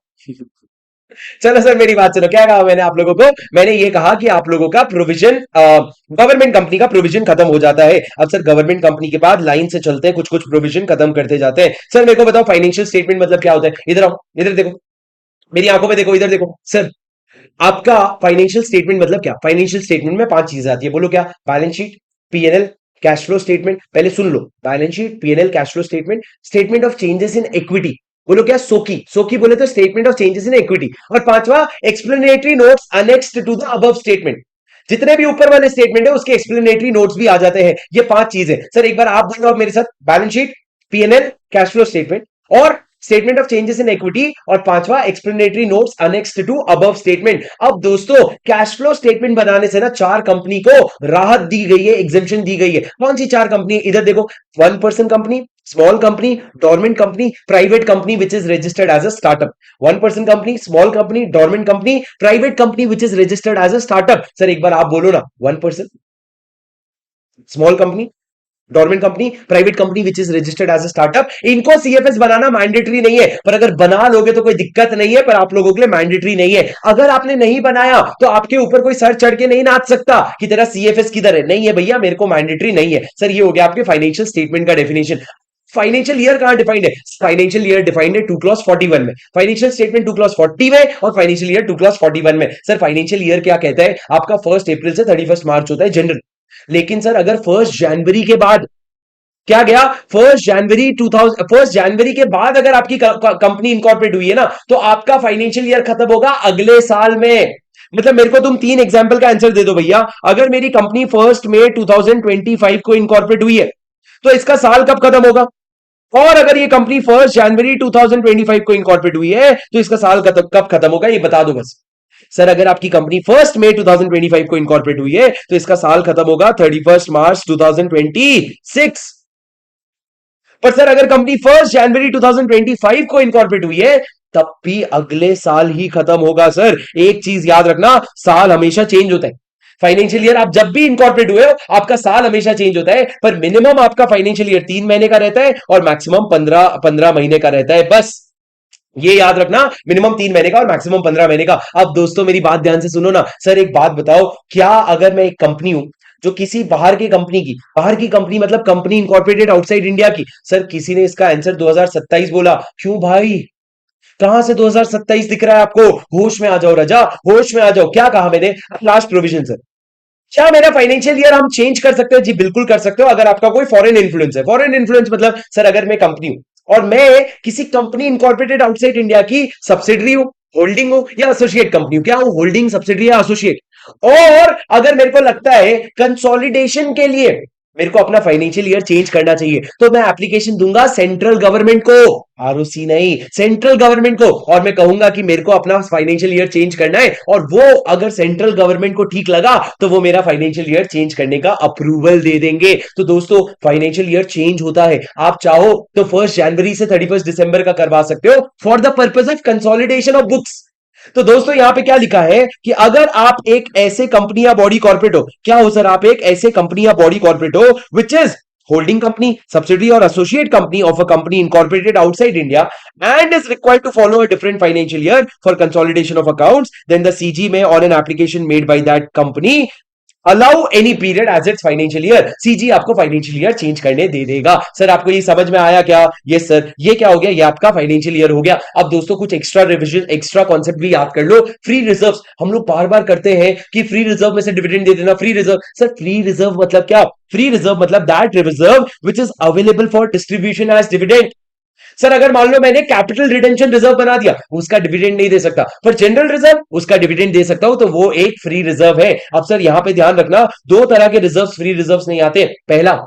चलो सर मेरी बात सुनो, क्या कहा मैंने आप लोगों को? मैंने ये कहा कि आप लोगों का प्रोविजन, गवर्नमेंट कंपनी का प्रोविजन खत्म हो जाता है। अब सर गवर्नमेंट कंपनी के बाद लाइन से चलते हैं, कुछ कुछ प्रोविजन खत्म करते जाते हैं। सर मेरे को बताओ फाइनेंशियल स्टेटमेंट मतलब क्या होता है? इधर आओ, इधर देखो, मेरी आंखों में देखो, इधर देखो सर। आपका फाइनेंशियल स्टेटमेंट मतलब क्या? फाइनेंशियल स्टेटमेंट में पांच चीजें आती है, बोलो क्या? Balance sheet, PNL, cash flow statement. पहले सुन लो, balance sheet, PNL, cash flow statement, statement of changes in equity, बोलो क्या? सोकी, सोकी बोले तो statement of changes in equity. और पांचवा explanatory notes annexed to the above statement. जितने भी ऊपर वाले स्टेटमेंट है उसके एक्सप्लेनेटरी नोट्स भी आ जाते हैं। ये पांच चीजें सर, एक बार आप बोलो आप मेरे साथ, balance sheet, PNL, cash flow statement और statement of changes in equity, और पांचवा explanatory notes annexed to above statement. अब दोस्तों कैश फ्लो स्टेटमेंट बनाने से ना चार कंपनी को राहत दी गई है, एग्जेम्पशन दी गई है। कौन सी चार कंपनी? इधर देखो, one person company, small company, dormant company, private company which is registered as a startup. One person company, small company, dormant company, private company which is registered as a startup. Sir एक बार आप बोलो ना, one person, small company, government company, private company which is registered as a startup. इनको CFS बनाना mandatory नहीं है, पर अगर बना लोगे तो कोई दिक्कत नहीं है, पर आप लोगों के लिए मैंडेटरी नहीं है। अगर आपने नहीं बनाया तो आपके ऊपर कोई सर चढ़ के नहीं नाच सकता कि तेरा सीएफएस किधर है। नहीं है भैया, मेरे को मैंडेटरी नहीं है। सर ये हो गया आपके फाइनेंशियल स्टेटमेंट का डेफिनेशन। फाइनेंशियल ईयर कहां डिफाइंड है? फाइनेंशियल ईयर डिफाइंड है 2 क्लॉज 41 में, फाइनेंशियल स्टेटमेंट 2 क्लॉज 40 में, और फाइनेंशियल ईयर 2 क्लॉज 41 में। सर फाइनेंशियल ईयर क्या कहता है? आपका 1 अप्रैल से 31 मार्च होता है जनरल। लेकिन सर अगर 1 जनवरी के बाद, क्या गया? 1 जनवरी के बाद अगर आपकी कंपनी इंकॉर्पोरेट हुई है ना, तो आपका फाइनेंशियल ईयर खत्म होगा अगले साल में। मतलब मेरे को तुम तीन एग्जांपल का आंसर दे दो भैया। अगर मेरी कंपनी 1 मई 2025 को इंकॉर्पोरेट हुई है, तो इसका साल कब खत्म होगा? और अगर ये कंपनी 1 जनवरी 2025 को इंकॉर्पोरेट हुई है, तो इसका साल कब खत्म होगा? ये बता दो बस। सर अगर आपकी कंपनी 1 मई 2025 को इंकॉर्पोरेट हुई है, तो इसका साल खत्म होगा 31 मार्च 2026। पर सर अगर कंपनी 1 जनवरी 2025 को इनकॉर्पोरेट हुई है, तब भी अगले साल ही खत्म होगा। सर एक चीज याद रखना, साल हमेशा चेंज होता है। फाइनेंशियल ईयर आप जब भी इंकॉर्पोरेट हुए हो, आपका साल हमेशा चेंज होता है, पर मिनिमम आपका फाइनेंशियल ईयर 3 महीने का रहता है और मैक्सिमम 15 महीने का रहता है। बस ये याद रखना, मिनिमम 3 महीने का और मैक्सिमम 15 महीने का। अब दोस्तों मेरी बात ध्यान से सुनो ना। सर एक बात बताओ, क्या अगर मैं एक कंपनी हूं जो किसी बाहर की कंपनी की, बाहर की कंपनी मतलब कंपनी इंकॉर्पोरेटेड आउटसाइड इंडिया की। सर किसी ने इसका आंसर 2027 बोला, क्यों भाई? कहां से 2027 दिख रहा है आपको? होश में आ जाओ रजा, होश में आ जाओ। क्या कहा मैंने? लास्ट प्रोविजन सर, क्या मेरा फाइनेंशियल ईयर हम चेंज कर सकते हैं? जी बिल्कुल कर सकते हो, अगर आपका कोई फॉरेन इन्फ्लुएंस है। फॉरेन इन्फ्लुएंस मतलब सर अगर मैं कंपनी हूं और मैं किसी कंपनी इंकॉर्पोरेटेड आउटसाइड इंडिया की सब्सिडरी हूं, होल्डिंग हूं या एसोसिएट कंपनी हूं, क्या हूं? होल्डिंग, सब्सिडरी या एसोसिएट। और अगर मेरे को लगता है कंसोलिडेशन के लिए मेरे को अपना फाइनेंशियल ईयर चेंज करना चाहिए, तो मैं एप्लीकेशन दूंगा सेंट्रल गवर्नमेंट को, आरओसी नहीं, सेंट्रल गवर्नमेंट को, और मैं कहूंगा कि मेरे को अपना फाइनेंशियल ईयर चेंज करना है। और वो अगर सेंट्रल गवर्नमेंट को ठीक लगा तो वो मेरा फाइनेंशियल ईयर चेंज करने का अप्रूवल दे देंगे। तो दोस्तों फाइनेंशियल ईयर चेंज होता है, आप चाहो तो 1 जनवरी से 31 दिसंबर का करवा सकते हो for the purpose of consolidation of books. तो दोस्तों यहां पे क्या लिखा है कि अगर आप एक ऐसे कंपनी या बॉडी कॉर्पोरेट हो, क्या हो सर? आप एक ऐसे कंपनी या बॉडी कॉर्पोरेट हो which is holding company, subsidiary और associate company of a company incorporated outside India and is required to follow a different financial year for consolidation of accounts, then the CG may on an application made by that company allow any period as its financial year. CG आपको financial year change करने दे देगा। Sir आपको ये समझ में आया क्या? Yes sir. ये क्या हो गया? ये आपका फाइनेंशियल ईयर हो गया। अब दोस्तों कुछ एक्स्ट्रा रिविजन, एक्स्ट्रा कॉन्सेप्ट भी याद कर लो। फ्री रिजर्व, हम लोग बार बार करते हैं कि फ्री रिजर्व में से डिविडेंड दे देना। Free reserve, sir free reserve मतलब क्या? फ्री रिजर्व मतलब that reserve which is available for distribution as dividend. Sir अगर मान लो मैंने कैपिटल रिटेंशन रिजर्व बना दिया, उसका डिविडेंड नहीं दे सकता, पर जनरल रिजर्व उसका डिविडेंड दे सकता हूं, तो वो एक फ्री रिजर्व है। अब सर यहां पे ध्यान रखना, दो तरह के रिजर्व, फ्री रिजर्व नहीं आते। पहला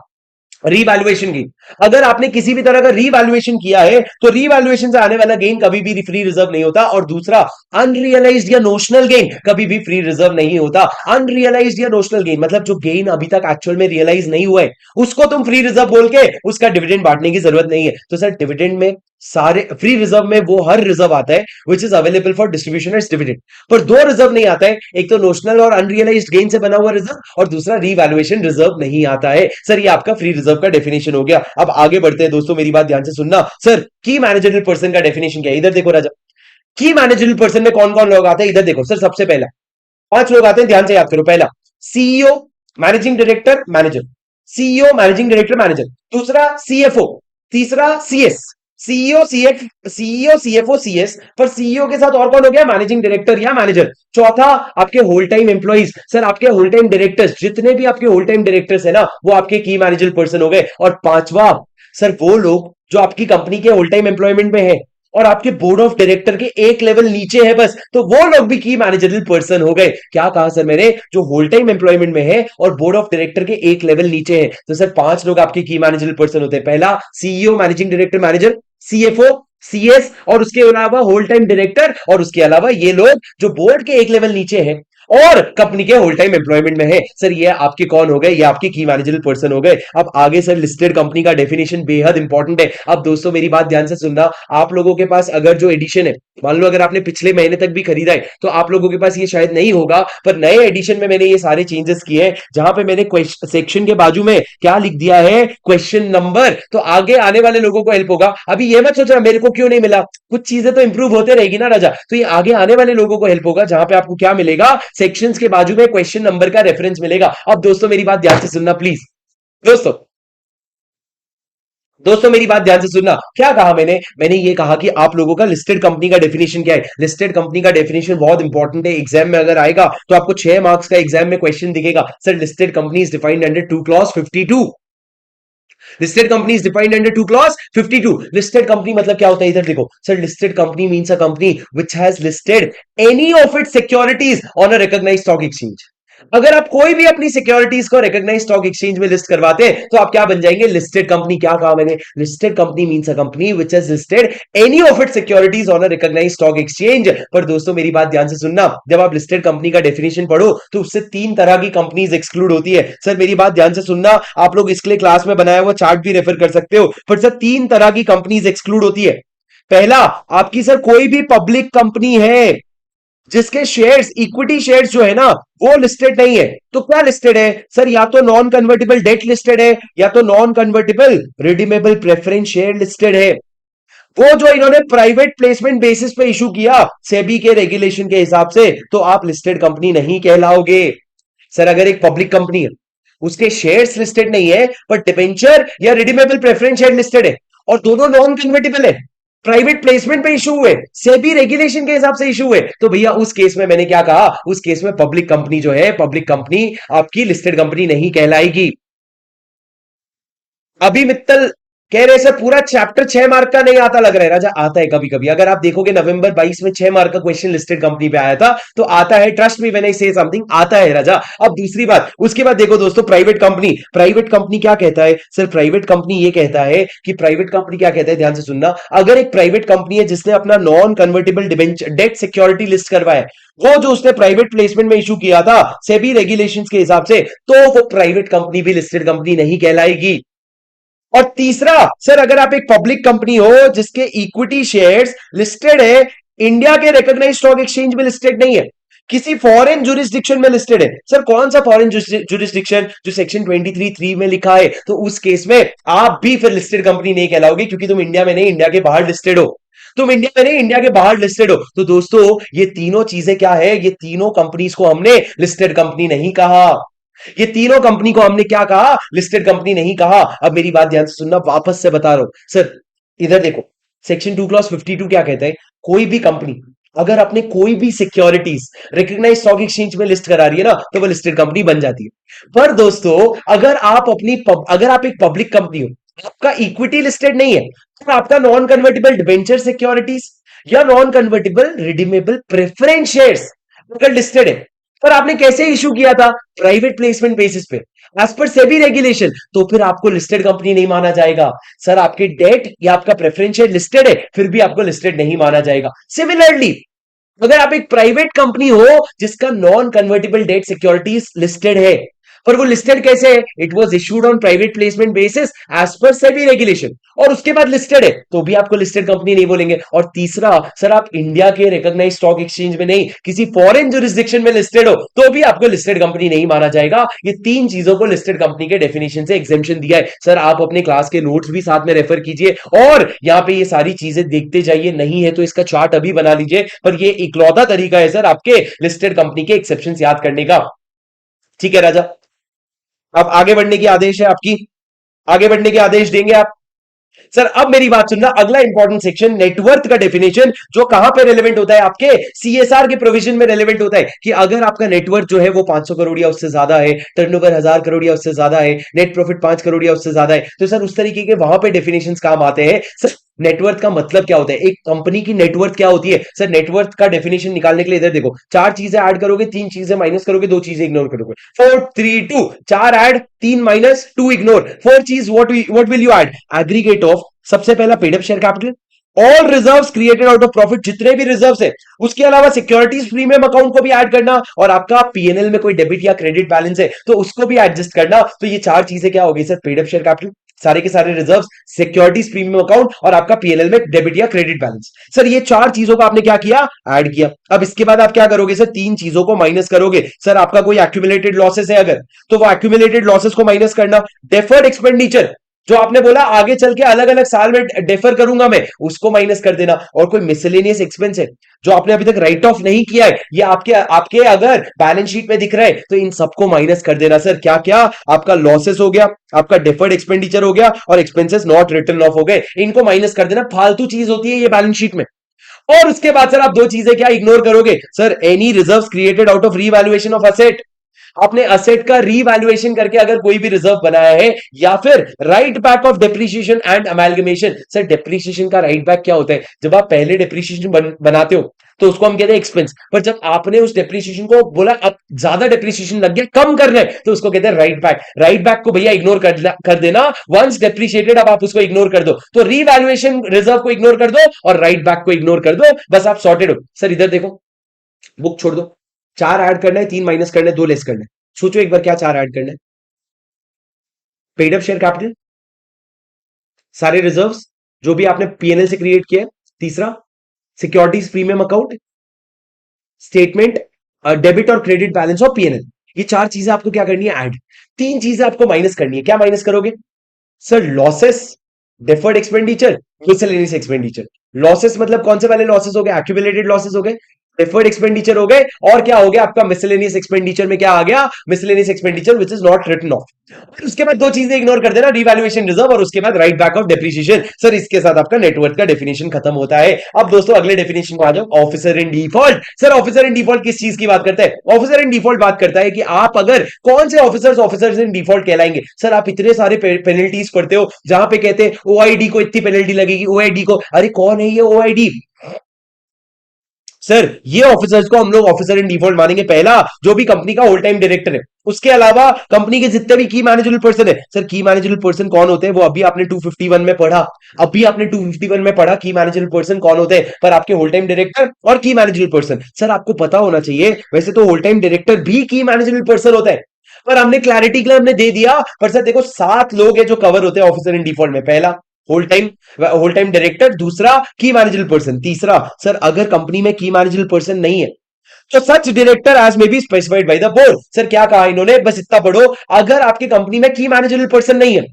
रीवैल्यूएशन गेन, अगर आपने किसी भी तरह का रीवैल्यूएशन किया है तो रीवैल्यूएशन से आने वाला गेन कभी भी फ्री रिजर्व नहीं होता। और दूसरा अनरियलाइज्ड या नोशनल गेन कभी भी फ्री रिजर्व नहीं होता। अनरियलाइज्ड या नोशनल गेन मतलब जो गेन अभी तक एक्चुअल में रियलाइज नहीं हुआ है, उसको तुम फ्री रिजर्व बोल के उसका डिविडेंड बांटने की जरूरत नहीं है। तो सर डिविडेंड में सारे फ्री रिजर्व में वो हर रिजर्व आता है which is available for distribution as dividend, पर दो रिजर्व नहीं आता है, एक तो नोशनल और अनरियलाइज्ड गेन से बना हुआ रिजर्व और दूसरा रीवैल्यूएशन रिजर्व नहीं आता है। सर ये आपका फ्री रिजर्व का डेफिनेशन हो गया। अब आगे बढ़ते हैं दोस्तों, मेरी बात ध्यान से सुनना। सर की मैनेजरियल पर्सन का डेफिनेशन क्या है? इधर देखो राजा, की मैनेजरल पर्सन में कौन कौन लोग आते हैं इधर देखो सर। सबसे पहला 5 लोग आते हैं, ध्यान से याद करो। पहला CEO, managing director, manager. CEO, managing director, manager. दूसरा सीएफओ। तीसरा सीएस। CEO, CFO, CS. पर सीईओ के साथ और कौन हो गया? मैनेजिंग डायरेक्टर या मैनेजर। चौथा आपके होल टाइम एम्प्लॉइज। सर आपके होल टाइम डायरेक्टर्स, जितने भी आपके होल टाइम डायरेक्टर्स है ना, वो आपके की मैनेजर पर्सन हो गए। और पांचवा सर वो लोग जो आपकी कंपनी के होल टाइम एम्प्लॉयमेंट में है और आपके बोर्ड ऑफ डायरेक्टर के एक लेवल नीचे है बस, तो वो लोग भी की मैनेजरल पर्सन हो गए। क्या कहा सर मैंने? जो होल टाइम एम्प्लॉयमेंट में है और बोर्ड ऑफ डायरेक्टर के एक लेवल नीचे है, तो सर 5 लोग आपके की मैनेजरल पर्सन होते हैं। पहला CEO, managing director, manager, CFO, CS, और उसके अलावा होल टाइम डायरेक्टर, और उसके अलावा ये लोग जो बोर्ड के एक लेवल नीचे है और कंपनी के होल टाइम एम्प्लॉयमेंट में है। सर ये आपके कौन हो गए? ये आपके की मैनेजरल पर्सन हो गए। अब आगे सर लिस्टेड कंपनी का डेफिनेशन बेहद इंपॉर्टेंट है। अब दोस्तों मेरी बात ध्यान से सुनना। आप लोगों के पास अगर जो एडिशन है, मान लो अगर आपने पिछले महीने तक भी खरीदा है, तो आप लोगों के पास ये शायद नहीं होगा, पर नए एडिशन में मैंने ये सारे चेंजेस किए हैं, जहां पे मैंने सेक्शन के बाजू में क्या लिख दिया है? Question number. तो आगे आने वाले लोगों को हेल्प होगा। अभी ये मत सोचना मेरे को क्यों नहीं मिला, कुछ चीजें तो इंप्रूव होते रहेगी ना राजा। तो ये आगे आने वाले लोगों को हेल्प होगा, जहां पे आपको क्या मिलेगा? सेक्शंस के बाजू में क्वेश्चन नंबर का रेफरेंस मिलेगा। अब दोस्तों मेरी बात ध्यान से सुनना प्लीज। दोस्तों दोस्तों मेरी बात ध्यान से सुनना। क्या कहा मैंने ये कहा कि आप लोगों का लिस्टेड कंपनी का डेफिनेशन क्या है। लिस्टेड कंपनी का डेफिनेशन बहुत इंपॉर्टेंट है, एग्जाम में अगर आएगा तो आपको 6 मार्क्स का एग्जाम में क्वेश्चन दिखेगा। Sir listed company is defined under 2 clause 52। Listed company is defined under 2 clause 52। Listed company मतलब क्या होता है? इधर देखो sir, listed company means a company which has listed any of its securities on a recognised stock exchange. अगर आप कोई भी अपनी सिक्योरिटीज को रिकॉग्नाइज स्टॉक एक्सचेंज में लिस्ट करवाते हैं तो आप क्या बन जाएंगे? Listed company. क्या कहा मैंने? Listed company means a company which has listed any of its securities on a recognise stock exchange. पर दोस्तों मेरी बात ध्यान से सुनना, जब आप लिस्टेड कंपनी का डेफिनेशन पढ़ो तो उससे 3 तरह की कंपनीज एक्सक्लूड होती है। सर मेरी बात ध्यान से सुनना, आप लोग इसके लिए क्लास में बनाया हुआ चार्ट भी रेफर कर सकते हो। पर सर 3 तरह की कंपनीज एक्सक्लूड होती है। पहला, आपकी सर कोई भी पब्लिक कंपनी है जिसके शेयर्स, इक्विटी शेयर्स जो है ना, वो लिस्टेड नहीं है। तो क्या लिस्टेड है सर? या तो नॉन कन्वर्टेबल डेट लिस्टेड है, या तो non convertible redeemable preference share listed है। वो जो इन्होंने प्राइवेट प्लेसमेंट बेसिस पे इशू किया सेबी के रेगुलेशन के हिसाब से, तो आप लिस्टेड कंपनी नहीं कहलाओगे। सर अगर एक पब्लिक कंपनी है, उसके शेयर्स लिस्टेड नहीं है, पर डिबेंचर या रिडीमेबल प्रेफरेंस शेयर लिस्टेड है, और दोनों नॉन कन्वर्टेबल है, प्राइवेट प्लेसमेंट पे इशू हुए, सेबी रेगुलेशन के हिसाब से इशू हुए, तो भैया उस केस में मैंने क्या कहा? उस केस में पब्लिक कंपनी जो है, पब्लिक कंपनी आपकी लिस्टेड कंपनी नहीं कहलाएगी। अभी मित्तल कह रहे सर पूरा चैप्टर 6 मार्क का नहीं आता लग रहा है। राजा आता है कभी कभी, अगर आप देखोगे नवंबर 22 में 6 मार्क का क्वेश्चन लिस्टेड कंपनी पे आया था, तो आता है। ट्रस्ट मी व्हेन आई से समथिंग, आता है राजा। अब दूसरी बात, उसके बाद देखो दोस्तों, प्राइवेट कंपनी। प्राइवेट कंपनी क्या कहता है सर? प्राइवेट कंपनी ये कहता है कि प्राइवेट कंपनी क्या कहता है, ध्यान से सुनना। अगर एक प्राइवेट कंपनी है जिसने अपना non convertible debenture debt security list करवाया, वो जो उसने प्राइवेट प्लेसमेंट में इशू किया था सेबी रेगुलेशंस के हिसाब से, तो वो प्राइवेट कंपनी भी लिस्टेड कंपनी नहीं कहलाएगी। और तीसरा सर, अगर आप एक पब्लिक कंपनी हो जिसके इक्विटी शेयर्स लिस्टेड है, इंडिया के रिकॉग्नाइज्ड स्टॉक एक्सचेंज में लिस्टेड नहीं है, किसी फॉरेन जुरिस्डिक्शन में लिस्टेड है। सर कौन सा फॉरेन जुरिस्डिक्शन? जो सेक्शन 23(3) में लिखा है, तो उस केस में आप भी फिर लिस्टेड कंपनी नहीं कहलाओगे, क्योंकि तुम इंडिया में नहीं, इंडिया के बाहर लिस्टेड हो। तुम इंडिया में नहीं, इंडिया के बाहर लिस्टेड हो। तो दोस्तों ये तीनों चीजें क्या है? ये तीनों कंपनीज को हमने लिस्टेड कंपनी नहीं कहा। ये तीनों कंपनी को हमने क्या कहा? लिस्टेड कंपनी नहीं कहा। अब मेरी बात ध्यान से सुनना, वापस से बता रहा हूं सर। इधर देखो, सेक्शन 2 क्लॉज 52 क्या कहता है? कोई भी कंपनी अगर अपने कोई भी सिक्योरिटीज रिकॉग्नाइज्ड स्टॉक एक्सचेंज में लिस्ट करा रही है ना, तो वो लिस्टेड कंपनी बन जाती है। पर दोस्तों अगर आप एक पब्लिक कंपनी हो, आपका इक्विटी लिस्टेड नहीं है, तो आपका नॉन कन्वर्टेबल डिबेंचर सिक्योरिटीज या non convertible redeemable preference shares अगर लिस्टेड है, पर आपने कैसे इशू किया था? प्राइवेट प्लेसमेंट बेसिस पे, एज पर सेबी रेगुलेशन, तो फिर आपको लिस्टेड कंपनी नहीं माना जाएगा। सर आपकी डेट या आपका प्रेफरेंस शेयर लिस्टेड है, फिर भी आपको लिस्टेड नहीं माना जाएगा। सिमिलरली, अगर आप एक प्राइवेट कंपनी हो जिसका non convertible debt securities listed है, पर वो लिस्टेड कैसे है? It was issued on private placement basis as per SEBI regulation, और उसके बाद लिस्टेड है तो भी आपको लिस्टेड कंपनी नहीं बोलेंगे। और तीसरा, सर आप इंडिया के रिकॉग्नाइज स्टॉक एक्सचेंज में नहीं, किसी फॉरेन जुरिस्डिक्शन में लिस्टेड हो तो भी आपको लिस्टेड कंपनी नहीं माना जाएगा। ये तीन चीजों को लिस्टेड कंपनी के डेफिनेशन से एग्जेम्पशन दिया है। सर आप अपने क्लास के नोट्स भी साथ में रेफर कीजिए और यहां पे ये सारी चीजें देखते जाइए, नहीं है तो इसका चार्ट अभी बना लीजिए। पर ये इकलौता तरीका है सर आपके लिस्टेड कंपनी के एक्सेप्शन याद करने का। ठीक है राजा, अब आगे बढ़ने की आदेश है आपकी, आगे बढ़ने के आदेश देंगे आप। सर अब मेरी बात सुनना, अगला इंपॉर्टेंट सेक्शन नेटवर्थ का डेफिनेशन, जो कहां पे रेलेवेंट होता है आपके सीएसआर के प्रोविजन में रेलेवेंट होता है कि अगर आपका नेटवर्थ जो है वो 500 करोड़ या उससे ज्यादा है, टर्नओवर 1000 करोड़ या उससे ज्यादा है, नेट प्रॉफिट 5 करोड़ या उससे ज्यादा है, तो सर उस तरीके के वहां पे डेफिनेशंस काम आते हैं। सर नेटवर्थ का मतलब क्या होता है, एक कंपनी की नेटवर्थ क्या होती है? सर नेटवर्थ का डेफिनेशन निकालने के लिए इधर देखो, चार चीजें ऐड करोगे, तीन चीजें माइनस करोगे, दो चीजें इग्नोर करोगे। 4 3 2, चार ऐड, तीन माइनस, टू इग्नोर। फोर चीज what will you add? Aggregate of, सबसे पहला paid up share capital, all reserves created out of profit, जितने भी रिजर्व्स है, उसके अलावा सिक्योरिटीज प्रीमियम अकाउंट को भी ऐड करना, और आपका पीएनएल में कोई डेबिट या क्रेडिट बैलेंस है तो उसको भी एडजस्ट करना। तो ये चार चीजें क्या हो गई sir? Paid up share capital, सारे के सारे रिजर्व्स, सिक्योरिटीज प्रीमियम अकाउंट और आपका पीएनएल में डेबिट या क्रेडिट बैलेंस। सर ये चार चीजों को आपने क्या किया? ऐड किया। अब इसके बाद आप क्या करोगे सर? तीन चीजों को माइनस करोगे। सर आपका कोई एक्यूमुलेटेड लॉसेस है अगर, तो वो एक्यूमुलेटेड लॉसेस को माइनस करना। डेफर्ड एक्सपेंडिचर, जो आपने बोला आगे चल के अलग अलग साल में डेफर करूंगा मैं, उसको माइनस कर देना। और कोई मिसलेनियस एक्सपेंस है जो आपने अभी तक राइट ऑफ नहीं किया है, ये आपके आपके अगर बैलेंस शीट में दिख रहा है तो इन सबको माइनस कर देना। सर क्या क्या? आपका लॉसेस हो गया, आपका डेफर्ड एक्सपेंडिचर हो गया, और एक्सपेंसेस नॉट रिटर्न ऑफ हो गए, इनको माइनस कर देना। फालतू चीज होती है ये बैलेंस शीट में। और उसके बाद सर आप दो चीजें क्या इग्नोर करोगे? Sir any reserve created out of revaluation of asset, आपने असेट का रीवैल्यूएशन करके अगर कोई भी रिजर्व बनाया है, या फिर right back of depreciation and amalgamation. Sir depreciation का राइट बैक क्या होता है? जब आप पहले डेप्रिसिएशन बनाते हो तो उसको हम कहते हैं एक्सपेंस, पर जब आपने उस डेप्रिसिएशन को बोला अब ज्यादा डेप्रिसिएशन लग गया, कम करना है, तो उसको कहते हैं राइट बैक। राइट बैक को भैया इग्नोर कर देना, वंस डेप्रिशिएटेड अब आप उसको इग्नोर कर दो, तो रीवैल्यूएशन रिजर्व को इग्नोर कर दो और राइट बैक को इग्नोर कर दो, बस आप सॉर्टेड हो। सर इधर देखो, बुक छोड़ दो, चार ऐड करना है, तीन माइनस करना है, दो लेस करना है। सोचो एक बार क्या चार ऐड करना है? पेड अप शेयर कैपिटल, सारे रिजर्व्स जो भी आपने पीएनएल से क्रिएट किया है, तीसरा securities premium account statement, debit और क्रेडिट बैलेंस ऑफ पीएनएल, ये चार चीजें आपको क्या करनी है? ऐड। तीन चीजें आपको माइनस करनी है। क्या माइनस करोगे sir? Losses, deferred expenditure, miscellaneous expenditure. Losses मतलब कौन से वाले लॉसेस हो गए? एक्यूमुलेटेड लॉसेस हो गए, डेफर्ड एक्सपेंडिचर हो गए, और क्या हो गया आपका? मिसलेनियस एक्सपेंडिचर में क्या आ गया? Miscellaneous expenditure which is not written off. उसके बाद दो चीजें इग्नोर कर देना, रिवैल्यूएशन रिजर्व और उसके बाद right back of depreciation. Sir इसके साथ आपका नेटवर्थ का डेफिनेशन खत्म होता है। अब दोस्तों अगले डेफिनेशन को आ जाओ, officer in default. Sir officer in default किस चीज की बात करता है? ऑफिसर इन डिफॉल्ट बात करता है कि आप अगर कौन से ऑफिसर्स इन डिफॉल्ट कहलाएंगे। सर आप इतने सारे पेनल्टीज पढ़ते हो जहां पे कहते हैं ओआईडी को इतनी पेनल्टी लगेगी, ओआईडी को, अरे कौन है ये ओआईडी? सर ये ऑफिसर्स को हम लोग ऑफिसर इन डिफॉल्ट मानेंगे। पहला, जो भी कंपनी का होल टाइम डायरेक्टर है, उसके अलावा कंपनी के जितने भी की मैनेजेबल पर्सन है। सर की मैनेजेबल पर्सन कौन होते हैं? वो अभी आपने 251 में पढ़ा, अभी आपने 251 में पढ़ा की मैनेजेबल पर्सन कौन होते हैं। पर आपके होल टाइम डायरेक्टर और की मैनेजेबल पर्सन, सर आपको पता होना चाहिए, वैसे तो होल टाइम डायरेक्टर भी की मैनेजेबल पर्सन होता है, पर हमने क्लैरिटी के लिए हमने दे दिया। पर सर देखो 7 लोग हैं जो कवर होते हैं ऑफिसर इन डिफॉल्ट में। पहला होल टाइम डायरेक्टर, दूसरा की मैनेजेबल पर्सन, तीसरा सर अगर कंपनी में की मैनेजेबल पर्सन नहीं है तो such director as may be specified by the board. Sir क्या कहा इन्होंने? बस इतना पढ़ो, अगर आपकी कंपनी में की मैनेजेबल पर्सन नहीं है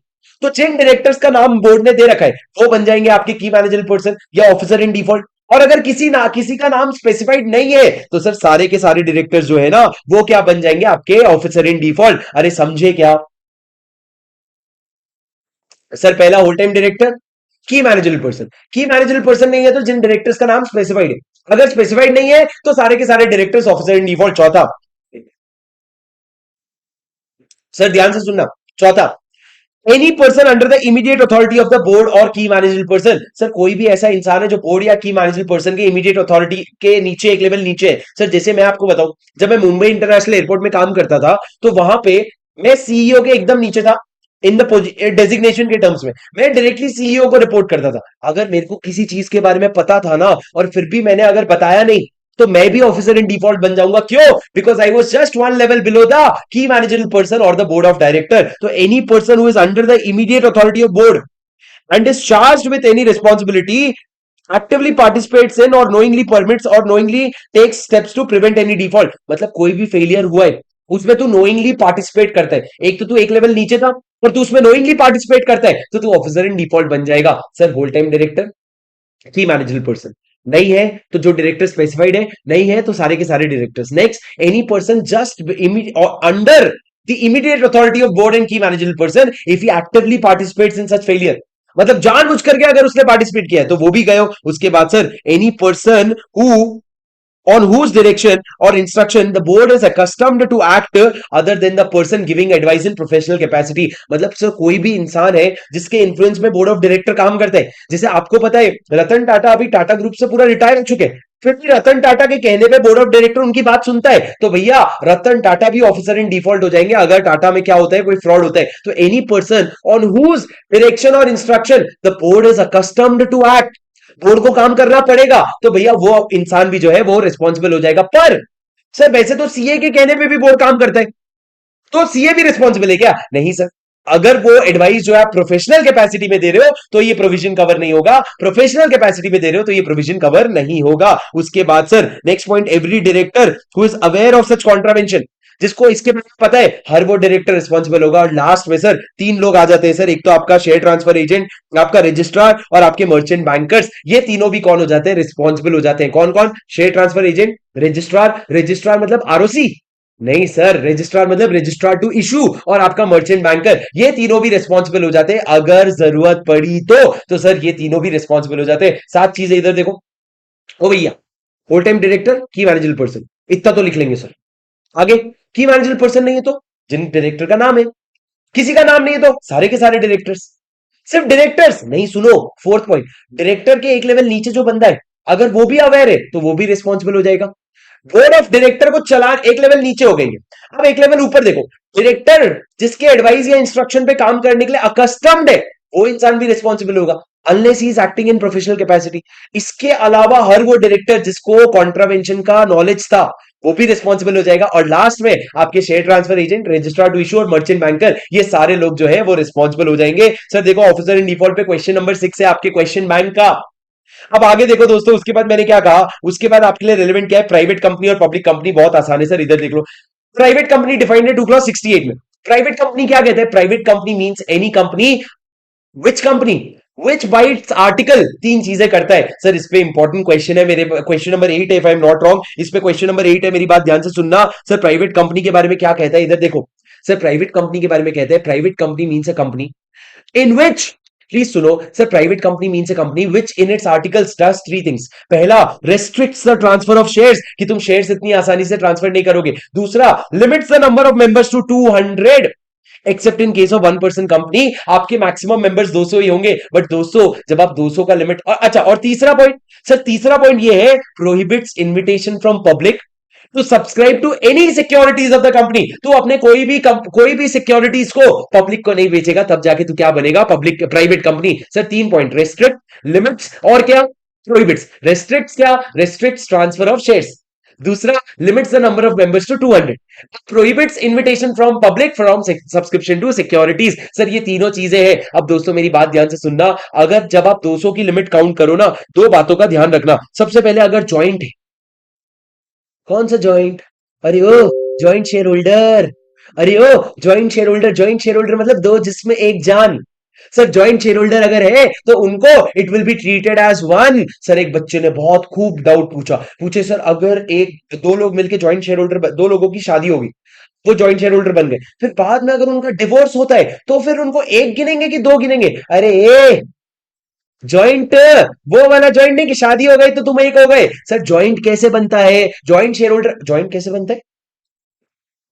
तो जिन डायरेक्टर्स का नाम बोर्ड ने दे रखा है वो बन जाएंगे आपके की मैनेजेबल पर्सन या ऑफिसर इन डिफॉल्ट। और अगर किसी का नाम स्पेसिफाइड नहीं है तो सर सारे के सारे डायरेक्टर्स जो है ना वो क्या बन जाएंगे? आपके ऑफिसर इन डिफॉल्ट। अरे समझे क्या? सर पहला होल टाइम डायरेक्टर, की मैनेजेबल पर्सन, की मैनेजेबल पर्सन नहीं है तो जिन डायरेक्टर्स का नाम स्पेसिफाइड है, अगर स्पेसिफाइड नहीं है तो सारे के सारे डायरेक्टर्स ऑफिसर इन डिफॉल्ट। चौथा, सर ध्यान से सुनना, चौथा, any person under the immediate authority of the board और की मैनेजेबल पर्सन। सर कोई भी ऐसा इंसान है जो बोर्ड या की मैनेजेबल पर्सन के इमीडिएट अथॉरिटी के नीचे, एक लेवल नीचे है। सर जैसे मैं आपको बताऊं, जब मैं मुंबई इंटरनेशनल एयरपोर्ट में काम करता था तो वहां पे मैं सीईओ के एकदम नीचे था इन द डेजिग्नेशन के टर्म्स में। मैं डायरेक्टली सीईओ को रिपोर्ट करता था। अगर मेरे को किसी चीज के बारे में पता था ना और फिर भी मैंने अगर बताया नहीं तो मैं भी ऑफिसर इन डिफॉल्ट बन जाऊंगा। क्यों? Because I was just one level below the key managerial person और द बोर्ड ऑफ डायरेक्टर। तो any person who is under the immediate authority of board and is charged with any responsibility actively participates in or knowingly permits or knowingly takes steps to prevent any default। मतलब कोई भी failure हुआ है उसमें तू knowingly participate करता है, एक तो तू एक लेवल नीचे था और तू उसमें knowingly participate करता है, तो तू ऑफिसर इन डिफॉल्ट बन जाएगा। सर होल टाइम डायरेक्टर की मैनेजरियल पर्सन नहीं है तो जो डायरेक्टर स्पेसिफाइड है, नहीं है तो सारे के सारे directors. Next, any person just under the immediate authority of board and key managerial person if he actively participates in such failure. मतलब जानबूझ करके अगर उसने पार्टिसिपेट किया है तो वो भी गए। उसके बाद sir any person who on whose direction or instruction the board is accustomed to act other than the person giving advice in professional capacity। मतलब सर कोई भी इंसान है जिसके इन्फ्लुएंस में बोर्ड ऑफ डायरेक्टर काम करते हैं। जैसे आपको पता है रतन टाटा अभी टाटा ग्रुप से पूरा रिटायर हो चुके हैं, फिर भी रतन टाटा के कहने पे बोर्ड ऑफ डायरेक्टर उनकी बात सुनता है, तो भैया रतन टाटा भी ऑफिसर इन डिफॉल्ट हो जाएंगे अगर टाटा में क्या होता है, कोई फ्रॉड होता है। तो any person on whose direction और instruction the board is accustomed to act, board को काम करना पड़ेगा, तो भैया वो इंसान भी जो है वो रिस्पॉन्सिबल हो जाएगा। पर सर वैसे तो सीए के कहने पे भी बोर्ड काम करता है, तो सीए भी रिस्पॉन्सिबल है क्या? नहीं सर। अगर वो एडवाइस जो है प्रोफेशनल कैपेसिटी में दे रहे हो तो ये प्रोविजन कवर नहीं होगा, प्रोफेशनल कैपेसिटी में दे रहे हो तो ये प्रोविजन कवर नहीं होगा। उसके बाद sir next point, every director who is aware of such contravention, जिसको इसके बारे में पता है, हर वो डायरेक्टर रिस्पॉन्सिबल होगा। और लास्ट में सर तीन लोग आ जाते हैं सर, एक तो आपका शेयर ट्रांसफर एजेंट, आपका रजिस्ट्रार और आपके मर्चेंट बैंकर्स। ये तीनों भी कौन हो जाते हैं? रिस्पॉन्सिबल हो जाते हैं। कौन कौन? Share transfer agent, registrar, registrar मतलब आरओसी नहीं सर, रजिस्ट्रार मतलब रजिस्ट्रार टू इशू, और आपका मर्चेंट बैंकर, ये तीनों भी रिस्पॉन्सिबल हो जाते हैं अगर जरूरत पड़ी तो सर ये तीनों भी रिस्पॉन्सिबल हो जाते हैं। सात चीजें इधर देखो। ओ भैया, होल टाइम डायरेक्टर, की मैनेजरियल पर्सन, इतना तो लिख लेंगे सर। आगे की मैनेजरियल पर्सन नहीं है तो जिन डायरेक्टर का नाम है, किसी का नाम नहीं है तो सारे के सारे डायरेक्टर्स। सिर्फ डायरेक्टर्स नहीं, सुनो फोर्थ पॉइंट, डायरेक्टर के एक लेवल नीचे जो बंदा है अगर वो भी अवेयर है तो वो भी रिस्पॉन्सिबल हो जाएगा। बोर्ड ऑफ डायरेक्टर को चलान एक लेवल नीचे हो गई है, अब एक लेवल ऊपर देखो, डायरेक्टर जिसके एडवाइस या इंस्ट्रक्शन पे काम करने के लिए अकस्टम्ड है वो इंसान भी रिस्पॉन्सिबल होगा unless he is acting in professional capacity. इसके अलावा हर वो डायरेक्टर जिसको कॉन्ट्रावेंशन का नॉलेज था वो भी रिस्पॉन्सिबल हो जाएगा। और लास्ट में आपके share transfer agent, registrar to issue और मर्चेंट बैंकर, ये सारे लोग जो है वो रिस्पॉन्सिबल हो जाएंगे। सर देखो ऑफिसर इन डिफॉल्ट पे क्वेश्चन नंबर 6 है आपके क्वेश्चन बैंक का। अब आगे देखो दोस्तों, उसके बाद मैंने क्या कहा, उसके बाद आपके लिए रेलेवेंट क्या है, प्राइवेट कंपनी और पब्लिक कंपनी। बहुत आसान है सर, इधर देख लो। प्राइवेट कंपनी डिफाइंड है 2 क्लॉज 68 में। प्राइवेट कंपनी क्या कहते हैं? Private company means any company which company which bytes article, तीन चीजें करता है। सर इस पे इंपॉर्टेंट क्वेश्चन है मेरे, क्वेश्चन नंबर 8 है if I am not wrong, इस पे क्वेश्चन नंबर 8 है, मेरी बात ध्यान से सुनना। सर प्राइवेट कंपनी के बारे में क्या कहता है, इधर देखो। सर प्राइवेट कंपनी के बारे में कहता है, private company means a company in which, please सुनो sir, private company means a company which in its articles does 3 things. पहला, restricts the transfer of shares, कि तुम शेयर्स इतनी आसानी से ट्रांसफर नहीं करोगे। दूसरा, limits the number of members to 200 except in case of 1% company, आपके मैक्सिमम मेंबर्स 200 ही होंगे। बट दोस्तों जब आप 200 का लिमिट, और अच्छा, और तीसरा पॉइंट सर, तीसरा पॉइंट ये है, prohibits invitation from public to subscribe to any securities of the company. तो अपने कोई भी सिक्योरिटीज को पब्लिक को नहीं बेचेगा, तब जाके तू क्या बनेगा, public private company. Sir 3 point, restrict, limits और क्या, प्रोहिबिट्स। रेस्ट्रिक्ट्स क्या, रेस्ट्रिक्ट्स ट्रांसफर ऑफ शेयर्स। दूसरा, limits the number of members to 200, prohibits invitation from public from subscription to securities. Sir ये तीनों चीजें हैं। अब दोस्तों मेरी बात ध्यान से सुनना, अगर जब आप 200 की लिमिट काउंट करो ना, दो बातों का ध्यान रखना। सबसे पहले अगर ज्वाइंट है, कौन सा ज्वाइंट? अरे ओ ज्वाइंट शेयर होल्डर, अरे ओ joint share holder, joint share holder मतलब दो जिसमें एक जान। सर ज्वाइंट शेयर होल्डर अगर है तो उनको it will be treated as one. Sir एक बच्चे ने बहुत खूब डाउट पूछे सर, अगर एक दो लोग मिलके ज्वाइंट शेयर होल्डर, दो लोगों की शादी होगी, वो ज्वाइंट शेयर होल्डर बन गए, फिर बाद में अगर उनका डिवोर्स होता है तो फिर उनको एक गिनेंगे कि दो गिनेंगे? अरे ए ज्वाइंट, वो वाला ज्वाइंट नहीं कि शादी हो गई तो तुम एक हो गए। सर ज्वाइंट कैसे बनता है, ज्वाइंट शेयर होल्डर, ज्वाइंट कैसे बनता है,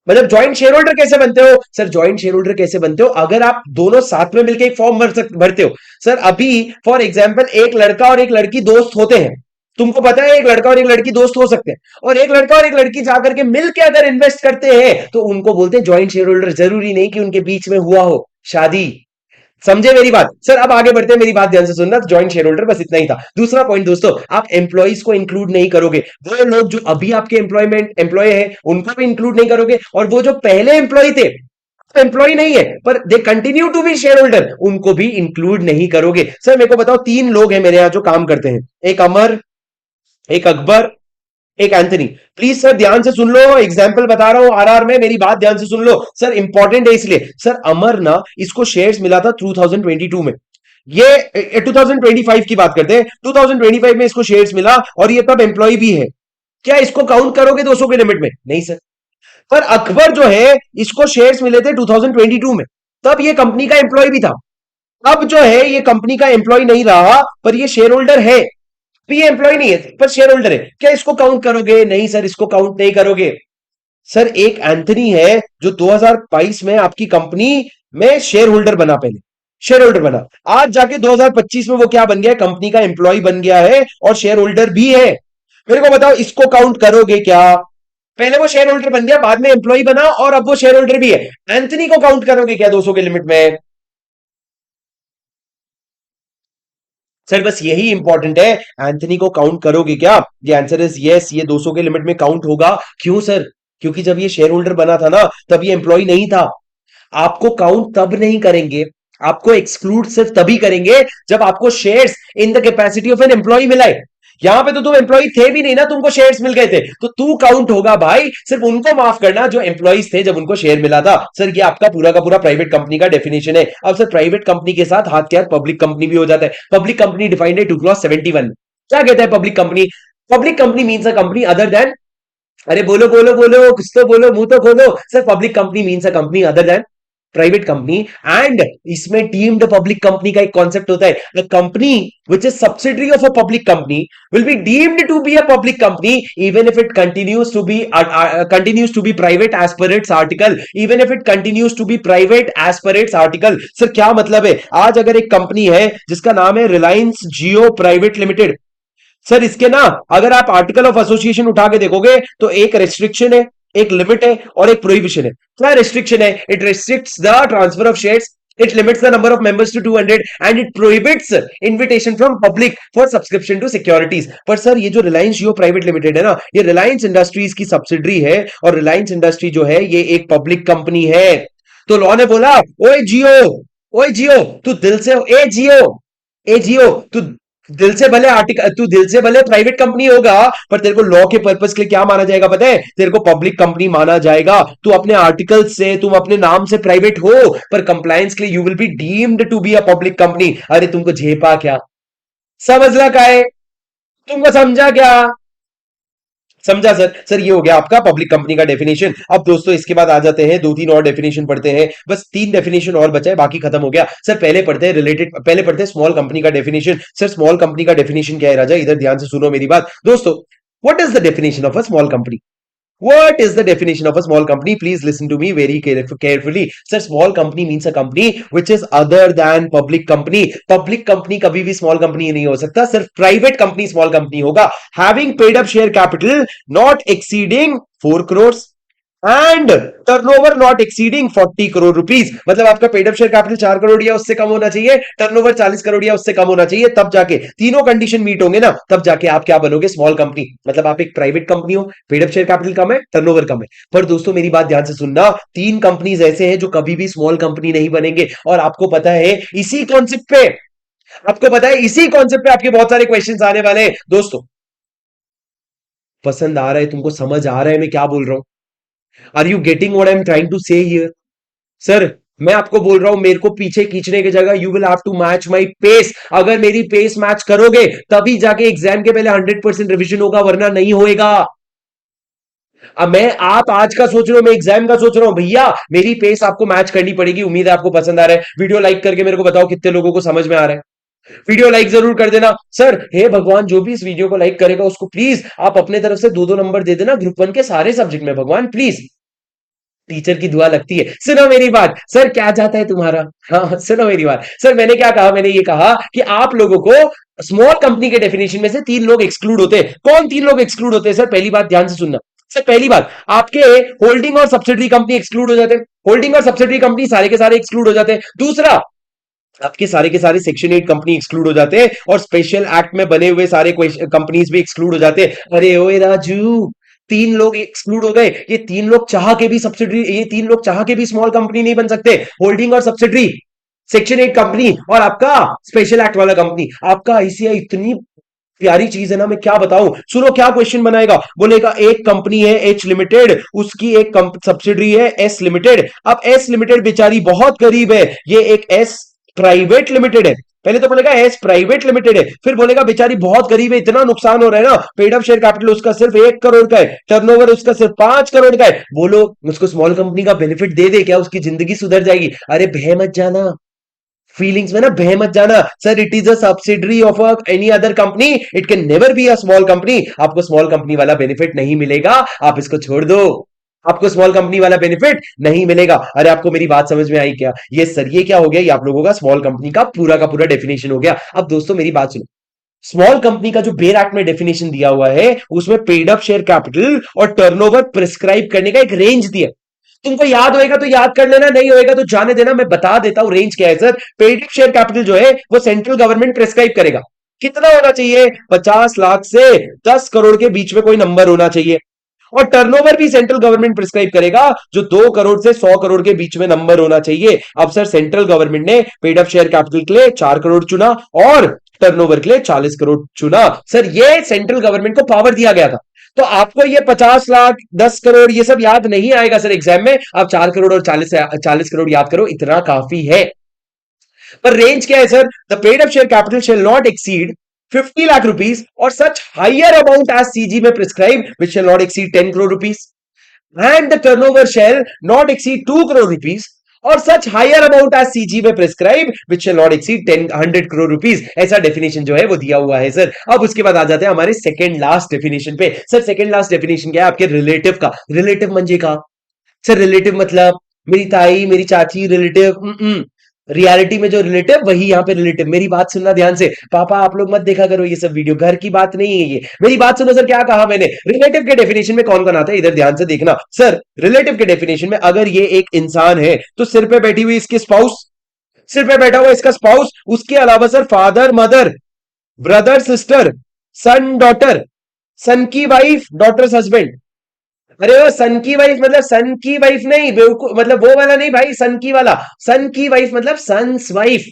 मतलब ज्वाइंट शेयर होल्डर कैसे बनते हो? सर ज्वाइंट शेयर होल्डर कैसे बनते हो, अगर आप दोनों साथ में मिलकर एक फॉर्म भरते हो। सर अभी फॉर एग्जांपल एक लड़का और एक लड़की दोस्त होते हैं, तुमको पता है एक लड़का और एक लड़की दोस्त हो सकते हैं, और एक लड़का और एक लड़की जाकर के मिलकर अगर इन्वेस्ट करते हैं तो उनको बोलते हैं ज्वाइंट शेयर होल्डर। जरूरी नहीं कि उनके बीच में हुआ हो शादी, समझे मेरी बात सर? अब आगे बढ़ते हैं, मेरी बात ध्यान से सुनना। जॉइंट शेयर होल्डर, बस इतना ही था। दूसरा पॉइंट दोस्तों, आप एम्प्लॉइज को इंक्लूड नहीं करोगे। वो लोग जो अभी आपके एम्प्लॉय है उनको भी इंक्लूड नहीं करोगे, और वो जो पहले एम्प्लॉय थे, एम्प्लॉय नहीं है पर they continue to be share, उनको भी इंक्लूड नहीं करोगे। सर मेरे को बताओ, तीन लोग हैं मेरे यहां जो काम करते हैं, एक अमर, एक अकबर, एक एंथनी। प्लीज सर ध्यान से सुन लो, एग्जाम्पल बता रहा हूं आरआर में, मेरी बात ध्यान से सुन लो सर, इंपॉर्टेंट है इसलिए। सर अमर ना, इसको शेयर्स मिला था 2022 में, ये 2025 की बात करते हैं, 2025 में इसको शेयर्स मिला और ये तब एम्प्लॉय भी है। क्या इसको काउंट करोगे 200 के लिमिट में? नहीं सर। पर अकबर जो है, इसको शेयर्स मिले थे 2022 में, तब ये कंपनी का एम्प्लॉय भी था। अब जो है ये कंपनी का एम्प्लॉय नहीं रहा, पर ये शेयर होल्डर है। तो ये एम्प्लॉय नहीं है पर शेयर होल्डर है, क्या इसको काउंट करोगे? नहीं सर, इसको काउंट नहीं करोगे। सर एक एंथनी है जो 2022 में आपकी कंपनी में शेयर होल्डर बना, पहले शेयर होल्डर बना, आज जाके 2025 में वो क्या बन गया है? कंपनी का एम्प्लॉय बन गया है और शेयर होल्डर भी है। मेरे को बताओ, इसको काउंट करोगे क्या? पहले वो शेयर होल्डर बन गया, बाद में एम्प्लॉय बना, और अब वो शेयर होल्डर भी है। एंथनी को काउंट करोगे क्या 200 के लिमिट में? सर बस यही इंपॉर्टेंट है, एंथनी को काउंट करोगे क्या? ये आंसर इज यस, ये 200 के लिमिट में काउंट होगा। क्यों सर? क्योंकि जब ये शेयर होल्डर बना था ना, तब ये एम्प्लॉय नहीं था। आपको काउंट तब नहीं करेंगे, आपको एक्सक्लूड सिर्फ तभी करेंगे जब आपको shares in the capacity of an employee मिला है। यहां पे तो तुम एम्प्लॉय थे भी नहीं ना, तुमको शेयर्स मिल गए थे, तो तू काउंट होगा भाई। सिर्फ उनको माफ करना जो एम्प्लॉइज थे जब उनको शेयर मिला था। सर ये आपका पूरा का पूरा प्राइवेट कंपनी का डेफिनेशन है। अब सर प्राइवेट कंपनी के साथ हाथ क्या, पब्लिक कंपनी भी हो जाता है। पब्लिक कंपनी डिफाइंड है 2 क्लॉज 71 में। क्या कहता है public company? Public company means a company other then, अरे बोलो बोलो बोलो, कुछ तो बोलो, मुंह तो खोलो। Sir public company means a company other than private company. And इसमें डीम्ड पब्लिक कंपनी का एक कॉन्सेप्ट होता है, the company which is subsidiary of a public company will be deemed to be a public company even if it continues to be private as per its article, even if it continues to be private as per its article। Sir क्या मतलब है? आज अगर एक company है जिसका नाम है रिलायंस जियो प्राइवेट लिमिटेड, सर इसके ना अगर आप आर्टिकल ऑफ एसोसिएशन उठा के देखोगे तो एक रेस्ट्रिक्शन है, एक लिमिट है और एक प्रोहिबिशन है। क्या रेस्ट्रिक्शन है? It restricts the transfer of shares, it limits the number of members to 200 and it prohibits invitation from public for subscription to securities। पर सर ये जो रिलायंस जियो प्राइवेट लिमिटेड है ना, ये रिलायंस इंडस्ट्रीज की सब्सिडरी है, और रिलायंस इंडस्ट्री जो है ये एक पब्लिक कंपनी है। तो लॉ ने बोला, ओए जियो, ओए जियो तू दिल से, ए जियो, ए जियो तू दिल से भले आर्टिकल, तू दिल से भले प्राइवेट कंपनी होगा, पर तेरे को लॉ के पर्पस के लिए क्या माना जाएगा पता है? तेरे को पब्लिक कंपनी माना जाएगा। तू अपने आर्टिकल से, तुम अपने नाम से प्राइवेट हो, पर कंप्लायंस के लिए you will be deemed to be a public company. अरे तुमको झेपा क्या? समझला का है? तुमको समझा क्या? समझा सर? सर ये हो गया आपका पब्लिक कंपनी का डेफिनेशन। अब दोस्तों इसके बाद आ जाते हैं, दो तीन और डेफिनेशन पढ़ते हैं, बस तीन डेफिनेशन और बचा है, बाकी खत्म हो गया। सर पहले पढ़ते हैं स्मॉल कंपनी का डेफिनेशन। सर स्मॉल कंपनी का डेफिनेशन क्या है राजा? इधर ध्यान से सुनो मेरी बात दोस्तों। What is the definition of a small company? What is the definition of a small company? Please listen to me very carefully. Sir, small company means a company which is other than public company. Public company कभी भी small company नहीं हो सकता, सिर्फ private company small company होगा। Having paid up share capital not exceeding 4 crores and turnover not exceeding 40 crore rupees. मतलब आपका paid up share capital 4 crore या उससे कम होना चाहिए, टर्नओवर 40 करोड़ या उससे कम होना चाहिए, तब जाके तीनों कंडीशन मीट होंगे ना, तब जाके आप क्या बनोगे? Small company. मतलब आप एक प्राइवेट कंपनी हो, पेड अप शेयर कैपिटल कम है, टर्नओवर कम है। पर दोस्तों मेरी बात ध्यान से सुनना, तीन कंपनीज ऐसे हैं जो कभी भी स्मॉल कंपनी नहीं बनेंगे। और आपको पता है इसी कॉन्सेप्ट पे, आपको पता है इसी कॉन्सेप्ट पे आपके बहुत सारे क्वेश्चंस आने वाले हैं दोस्तों। पसंद आ रहा है तुमको? समझ आ रहा है मैं क्या बोल रहा हूं? Are you getting what I am trying to say here? Sir मैं आपको बोल रहा हूं, मेरे को पीछे खींचने की जगह you will have to match my pace. अगर मेरी पेस मैच करोगे तभी जाके एग्जाम के पहले 100% रिवीजन होगा, वरना नहीं होएगा। अब मैं, आप आज का सोच रहे हो, मैं एग्जाम का सोच रहा हूं, भैया मेरी पेस आपको मैच करनी पड़ेगी। उम्मीद है आपको पसंद आ रहा है। वीडियो लाइक करके मेरे को बताओ कितने लोगों को समझ में आ रहा है। वीडियो लाइक जरूर कर देना। सर हे भगवान, जो भी इस वीडियो को लाइक करेगा उसको प्लीज आप अपने तरफ से 2-2 नंबर दे देना ग्रुप 1 के सारे सब्जेक्ट में, भगवान प्लीज। टीचर की दुआ लगती है। सुनो मेरी बात सर, क्या चाहता है तुम्हारा? हाँ सुनो मेरी बात सर, मैंने क्या कहा? मैंने ये कहा कि आप लोगों को स्मॉल कंपनी के डेफिनेशन में से 3 लोग एक्सक्लूड होते हैं। कौन 3 लोग एक्सक्लूड होते हैं? सर पहली बात ध्यान से सुनना। सर पहली बात, आपके होल्डिंग और सब्सिडरी कंपनी एक्सक्लूड हो जाते हैं। होल्डिंग और सब्सिडरी कंपनी सारे के सारे एक्सक्लूड हो जाते हैं। दूसरा, आपके सारे के सारे सेक्शन 8 कंपनी एक्सक्लूड हो जाते हैं और स्पेशल एक्ट में बने हुए सारे कंपनीज भी एक्सक्लूड हो जाते हैं। अरे ओए राजू, तीन लोग एक्सक्लूड हो गए। ये तीन लोग चाह के भी सब्सिडरी, ये तीन लोग चाह के भी स्मॉल कंपनी नहीं बन सकते। होल्डिंग और सब्सिडरी, सेक्शन 8 कंपनी और आपका स्पेशल एक्ट वाला कंपनी। आपका आईसीआई इतनी प्यारी चीज है ना, मैं क्या बताऊं। सुनो क्या क्वेश्चन बनाएगा, बोलेगा एक कंपनी है एच लिमिटेड, उसकी एक सब्सिडरी है एस लिमिटेड। अब एस लिमिटेड बेचारी बहुत गरीब है, ये एक एस प्राइवेट लिमिटेड है। पहले तो बोलेगा एस प्राइवेट लिमिटेड है, फिर बोलेगा बेचारी बहुत गरीब है, इतना नुकसान हो रहा है ना, पेड अप शेयर कैपिटल उसका सिर्फ 1 करोड़ का है, टर्नओवर उसका सिर्फ 5 करोड़ का है। बोलो उसको स्मॉल कंपनी का बेनिफिट दे दे क्या, उसकी जिंदगी सुधर जाएगी? अरे बह मत जाना, फीलिंग्स में ना बह मत जाना। Sir it is a subsidiary of any other company, it can never be a small company. आपको स्मॉल कंपनी वाला बेनिफिट नहीं मिलेगा, आप इसको छोड़ दो। आपको स्मॉल कंपनी वाला बेनिफिट नहीं मिलेगा। अरे आपको मेरी बात समझ में आई क्या? ये सर ये क्या हो गया, ये आप लोगों का स्मॉल कंपनी का पूरा डेफिनेशन हो गया। अब दोस्तों मेरी बात सुनो, स्मॉल कंपनी का जो बेयर एक्ट में डेफिनेशन दिया हुआ है, उसमें पेड अप शेयर कैपिटल और टर्नओवर प्रिस्क्राइब करने का एक रेंज दिया। तुमको याद होएगा तो याद कर लेना, नहीं होएगा तो जाने देना। मैं बता देता हूं रेंज क्या है sir. Paid up share capital जो है वो सेंट्रल गवर्नमेंट प्रिस्क्राइब करेगा। कितना होना चाहिए? 50 लाख से 10 करोड़ के बीच में कोई नंबर होना चाहिए। और टर्नओवर भी सेंट्रल गवर्नमेंट प्रिस्क्राइब करेगा, जो 2 करोड़ से 100 करोड़ के बीच में नंबर होना चाहिए। अब सर सेंट्रल गवर्नमेंट ने पेड अप शेयर कैपिटल के लिए 4 करोड़ चुना और टर्नओवर के लिए 40 करोड़ चुना। सर ये सेंट्रल गवर्नमेंट को पावर दिया गया था। तो आपको ये 50 लाख 10 करोड़ ये सब याद नहीं आएगा सर एग्जाम में। आप 4 करोड़ और 40 करोड़ याद करो, इतना काफी है। पर रेंज क्या है sir? The paid up share capital shall not exceed 50 lakh rupees और such higher amount as CG may prescribe which shall not exceed 10 crore rupees and the turnover shall not exceed 2 crore rupees और such higher amount as CG may prescribe which shall not exceed 100 crore rupees. ऐसा definition जो है वो दिया हुआ है sir. अब उसके बाद आ जाते हैं हमारे सेकंड लास्ट डेफिनेशन पे। सर सेकंड लास्ट डेफिनेशन क्या है आपके रिलेटिव का? रिलेटिव म्हणजे का सर? रिलेटिव मतलब मेरी ताई मेरी चाची रिलेटिव? रियलिटी में जो रिलेटिव वही यहाँ पे रिलेटिव। मेरी बात सुनना ध्यान से, पापा आप लोग मत देखा करो ये सब वीडियो, घर की बात नहीं है ये। मेरी बात सुनो सर, क्या कहा मैंने? रिलेटिव के डेफिनेशन में कौन कौन आता है इधर ध्यान से देखना। सर रिलेटिव के डेफिनेशन में अगर ये एक इंसान है तो सिर पे बैठी हुई इसकी स्पाउस, सिर पे बैठा हुआ इसका स्पाउस, उसके अलावा sir father mother, brother sister, son daughter, son की वाइफ, डॉटर्स हस्बैंड। अरे वो सन की वाइफ मतलब सन की वाइफ नहीं बेवकूफ, मतलब वो वाला नहीं भाई, सन की वाला। सन की वाइफ मतलब सन्स वाइफ,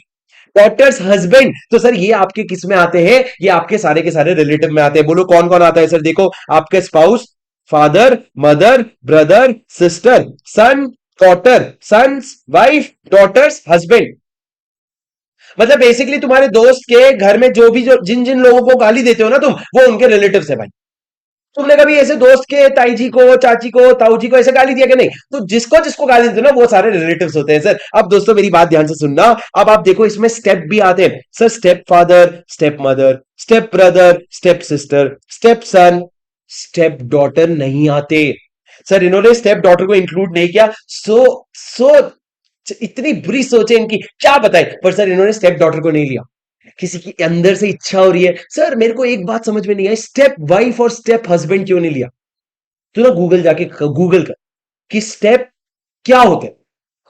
डॉटर्स हस्बैंड। तो सर ये आपके किस में आते हैं? ये आपके सारे के सारे रिलेटिव में आते हैं। बोलो कौन कौन आता है सर? देखो आपके spouse, father mother brother sister, son daughter, son's wife, daughter's husband. मतलब बेसिकली तुम्हारे दोस्त के घर में जो भी जो जिन जिन लोगों को गाली देते हो ना तुम, वो उनके रिलेटिव है भाई। तुमने कभी ऐसे दोस्त के ताई जी को चाची को ताऊ जी को ऐसे गाली दिया कि नहीं? तो जिसको जिसको गाली देते हो ना वो सारे रिलेटिव्स होते हैं सर। अब दोस्तों मेरी बात ध्यान से सुनना। अब आप देखो इसमें स्टेप भी आते हैं sir. Step father, step mother, step brother, step sister, step सन, स्टेप डॉटर नहीं आते सर। इन्होंने स्टेप डॉटर को इंक्लूड नहीं किया। सो सो इतनी बुरी सोच है इनकी, क्या बताए। पर सर इन्होंने स्टेप डॉटर को नहीं लिया। किसी की अंदर से इच्छा हो रही है सर, मेरे को एक बात समझ में नहीं आई, स्टेप वाइफ और स्टेप हस्बैंड क्यों नहीं लिया? तू ना गूगल जाके गूगल कर कि स्टेप क्या होते हैं,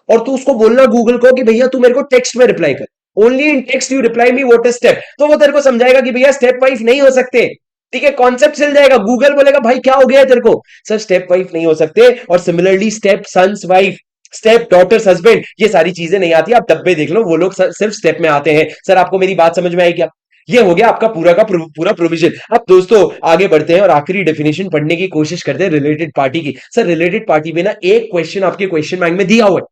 और तू उसको बोलना गूगल को कि भैया तू मेरे को टेक्स्ट में रिप्लाई कर, only in text you reply me what is step. तो वो तेरे को समझाएगा कि भैया स्टेप वाइफ नहीं हो सकते। ठीक है, कॉन्सेप्ट चल जाएगा। गूगल बोलेगा भाई क्या हो गया तेरे को? सर स्टेप वाइफ नहीं हो सकते, और similarly step son's wife, step daughter's husband, ये सारी चीजें नहीं आती। आप डब्बे देख लो, वो लोग सिर्फ स्टेप में आते हैं। सर आपको मेरी बात समझ में आई क्या? ये हो गया आपका पूरा का पूरा प्रोविजन। अब दोस्तों आगे बढ़ते हैं और आखिरी डेफिनेशन पढ़ने की कोशिश करते हैं रिलेटेड पार्टी की। सर रिलेटेड पार्टी में ना एक क्वेश्चन आपके क्वेश्चन बैंक में दिया हुआ है,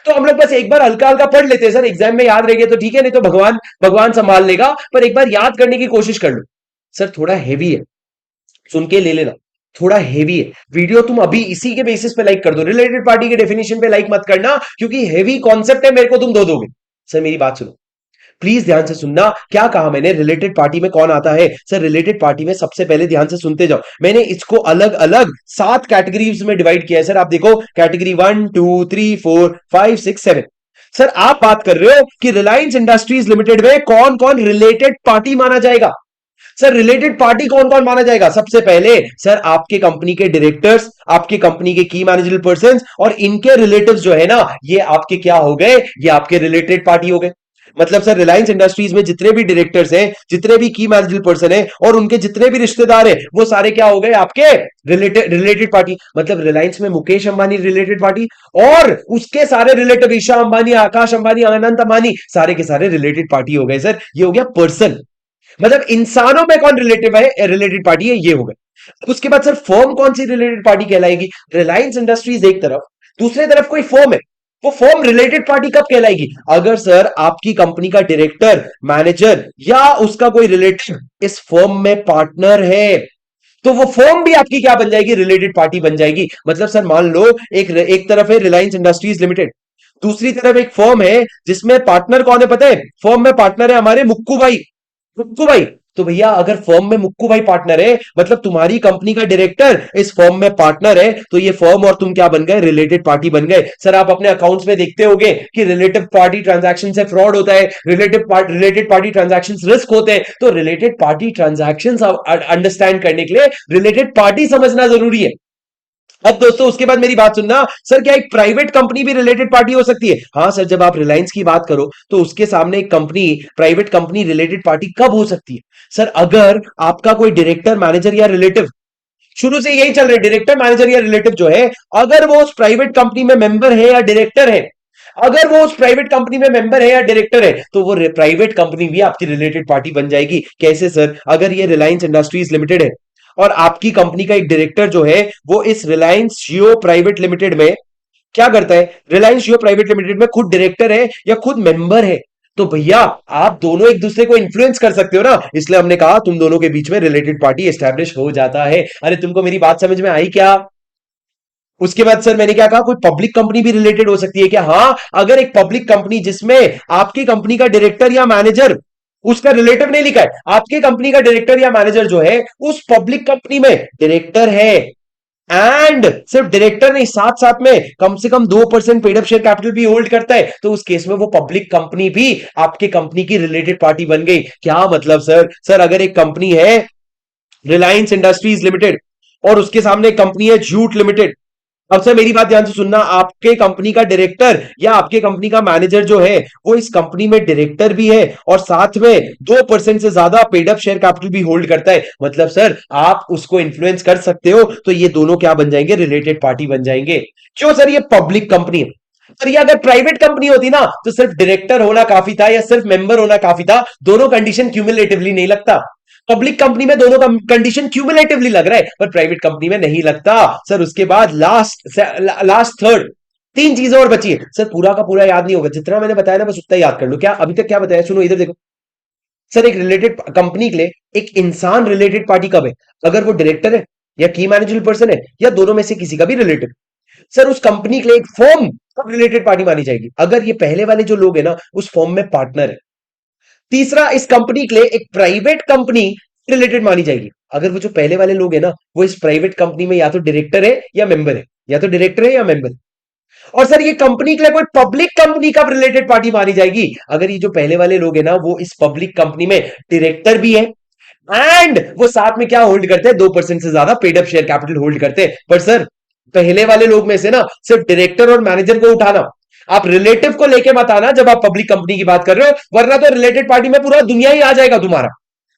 तो हम लोग बस एक बार हल्का हल्का पढ़ लेते हैं सर। एग्जाम में याद रहेगा तो ठीक है, नहीं तो भगवान भगवान संभाल लेगा, पर एक बार याद करने की कोशिश कर लो। सर थोड़ा हैवी है, सुन के ले लेना, थोड़ा हेवी है। वीडियो तुम अभी इसी के बेसिस पे लाइक कर दो, रिलेटेड पार्टी के डेफिनेशन पे लाइक मत करना, क्योंकि हेवी कॉन्सेप्ट है, मेरे को तुम दो दोगे। सर मेरी बात सुनो, प्लीज ध्यान से सुनना। क्या कहा मैंने? रिलेटेड पार्टी में कौन आता है? सर रिलेटेड पार्टी में सबसे पहले ध्यान से सुनते जाओ, मैंने इसको अलग अलग 7 कैटेगरीज में डिवाइड किया है सर। आप देखो कैटेगरी 1 2 3 4 5 6 7। सर आप बात कर रहे हो कि रिलायंस इंडस्ट्रीज लिमिटेड में कौन कौन रिलेटेड पार्टी माना जाएगा। सर रिलेटेड पार्टी कौन कौन माना जाएगा? सबसे पहले सर आपके कंपनी के डायरेक्टर्स, आपके कंपनी के की मैनेजरल पर्संस और इनके रिलेटिव्स जो है ना, ये आपके क्या हो गए? ये आपके रिलेटेड पार्टी हो गए। मतलब सर रिलायंस इंडस्ट्रीज में जितने भी डायरेक्टर्स हैं, जितने भी की मैनेजर पर्सन है और उनके जितने भी रिश्तेदार हैं, वो सारे क्या हो गए आपके रिलेटेड पार्टी। मतलब रिलायंस में मुकेश अंबानी रिलेटेड पार्टी, और उसके सारे रिलेटिव ईशा अंबानी, आकाश अंबानी, अनंत अंबानी, सारे के सारे रिलेटेड पार्टी हो गए सर। ये हो गया पर्सन, मतलब इंसानों में कौन रिलेटिव है, रिलेटेड पार्टी है, ये हो गए। उसके बाद सर फर्म कौन सी रिलेटेड पार्टी कहलाएगी? रिलायंस इंडस्ट्रीज एक तरफ, दूसरी तरफ कोई फर्म है, वो फर्म रिलेटेड पार्टी कब कहलाएगी? अगर सर आपकी कंपनी का डायरेक्टर, मैनेजर या उसका कोई रिलेटिव इस फर्म में पार्टनर है, तो वो फर्म भी आपकी क्या बन जाएगी? रिलेटेड पार्टी बन जाएगी। मतलब सर मान लो एक तरफ है रिलायंस इंडस्ट्रीज लिमिटेड, दूसरी तरफ एक फर्म है जिसमें पार्टनर कौन है पता है? फर्म में पार्टनर है हमारे मुक्कू भाई। मुक्कू भाई, तो भैया अगर फर्म में मुक्कू भाई पार्टनर है, मतलब तुम्हारी कंपनी का डायरेक्टर इस फर्म में पार्टनर है, तो ये फर्म और तुम क्या बन गए? रिलेटेड पार्टी बन गए। सर आप अपने अकाउंट्स में देखते होगे कि रिलेटिव पार्टी ट्रांजैक्शन से फ्रॉड होता है, रिलेटेड पार्टी ट्रांजैक्शन रिस्क होते हैं, तो रिलेटेड पार्टी ट्रांजैक्शन अंडरस्टैंड करने के लिए रिलेटेड पार्टी समझना जरूरी है। अब दोस्तों उसके बाद मेरी बात सुनना, सर क्या एक प्राइवेट कंपनी भी रिलेटेड पार्टी हो सकती है? हाँ सर, जब आप रिलायंस की बात करो तो उसके सामने एक company, private company related party कब हो सकती है? सर अगर आपका कोई डायरेक्टर, मैनेजर या रिलेटिव, शुरू से यही चल रहा है, डायरेक्टर, मैनेजर या रिलेटिव जो है, अगर वो उस प्राइवेट कंपनी में मेंबर है या डायरेक्टर है, अगर वो उस प्राइवेट कंपनी में मेंबर है या डायरेक्टर है, तो वो प्राइवेट कंपनी भी आपकी रिलेटेड पार्टी बन जाएगी। कैसे सर? अगर ये रिलायंस इंडस्ट्रीज लिमिटेड है और आपकी कंपनी का एक डायरेक्टर जो है वो इस रिलायंस जियो प्राइवेट लिमिटेड में क्या करता है? रिलायंस जियो प्राइवेट लिमिटेड में खुद डायरेक्टर है या खुद मेंबर है, तो भैया आप दोनों एक दूसरे को इन्फ्लुएंस कर सकते हो ना, इसलिए हमने कहा तुम दोनों के बीच में रिलेटेड पार्टी एस्टैब्लिश हो जाता है। अरे तुमको मेरी बात समझ में आई क्या? उसके बाद सर मैंने क्या कहा, कोई पब्लिक कंपनी भी रिलेटेड हो सकती है क्या? हाँ, अगर एक पब्लिक कंपनी जिसमें आपकी कंपनी का डायरेक्टर या मैनेजर, उसका रिलेटिव नहीं लिखा है, आपकी कंपनी का डायरेक्टर या मैनेजर जो है उस पब्लिक कंपनी में डायरेक्टर है, एंड सिर्फ डायरेक्टर नहीं, साथ साथ में कम से कम 2% पेड अप शेयर कैपिटल भी होल्ड करता है, तो उस केस में वो पब्लिक कंपनी भी आपके कंपनी की रिलेटेड पार्टी बन गई। क्या मतलब सर? सर अगर एक कंपनी है रिलायंस इंडस्ट्रीज लिमिटेड और उसके सामने एक कंपनी है जूट लिमिटेड, अब सर मेरी बात ध्यान से सुनना, आपके कंपनी का डायरेक्टर या आपके कंपनी का मैनेजर जो है वो इस कंपनी में डायरेक्टर भी है और साथ में 2% से ज्यादा पेड अप शेयर कैपिटल भी होल्ड करता है, मतलब सर आप उसको इन्फ्लुएंस कर सकते हो, तो ये दोनों क्या बन जाएंगे? रिलेटेड पार्टी बन जाएंगे। क्यों सर? ये पब्लिक कंपनी है। सर ये अगर प्राइवेट कंपनी होती ना तो सिर्फ डायरेक्टर होना काफी था या सिर्फ मेंबर होना काफी था, दोनों कंडीशन क्यूमुलेटिवली नहीं लगता। पब्लिक कंपनी में दोनों कंडीशन क्यूमुलेटिवली लग रहा है, पर प्राइवेट कंपनी में नहीं लगता। सर उसके बाद लास्ट थर्ड, तीन चीजें और बची है सर, पूरा का पूरा याद नहीं होगा, जितना मैंने बताया ना बस उतना याद कर लो। क्या अभी तक क्या बताया? सुनो इधर देखो सर, एक रिलेटेड कंपनी के लिए एक इंसान रिलेटेड पार्टी कब है? अगर वो डायरेक्टर है या की मैनेजर पर्सन है या दोनों में से किसी का भी रिलेटेड। सर उस कंपनी के लिए एक फर्म कब रिलेटेड पार्टी मानी जाएगी? अगर ये पहले वाले जो लोग है ना उस फर्म में पार्टनर है। तीसरा, इस कंपनी के लिए एक प्राइवेट कंपनी रिलेटेड मानी जाएगी अगर वो जो पहले वाले लोग हैं ना वो इस प्राइवेट कंपनी में या तो डायरेक्टर है या मेंबर है, या तो डायरेक्टर है या मेंबर है। और सर ये कंपनी के लिए कोई पब्लिक कंपनी कब रिलेटेड पार्टी मानी जाएगी? अगर ये जो पहले वाले लोग हैं ना वो इस पब्लिक कंपनी में डायरेक्टर भी है एंड वो साथ में क्या होल्ड करते हैं? 2% से ज्यादा paid up share capital hold करते हैं। पर सर पहले वाले लोग में से ना सिर्फ डायरेक्टर और मैनेजर को उठाना, आप रिलेटिव को लेके मत आना जब आप पब्लिक कंपनी की बात कर रहे हो, वरना तो रिलेटेड पार्टी में पूरा दुनिया ही आ जाएगा तुम्हारा,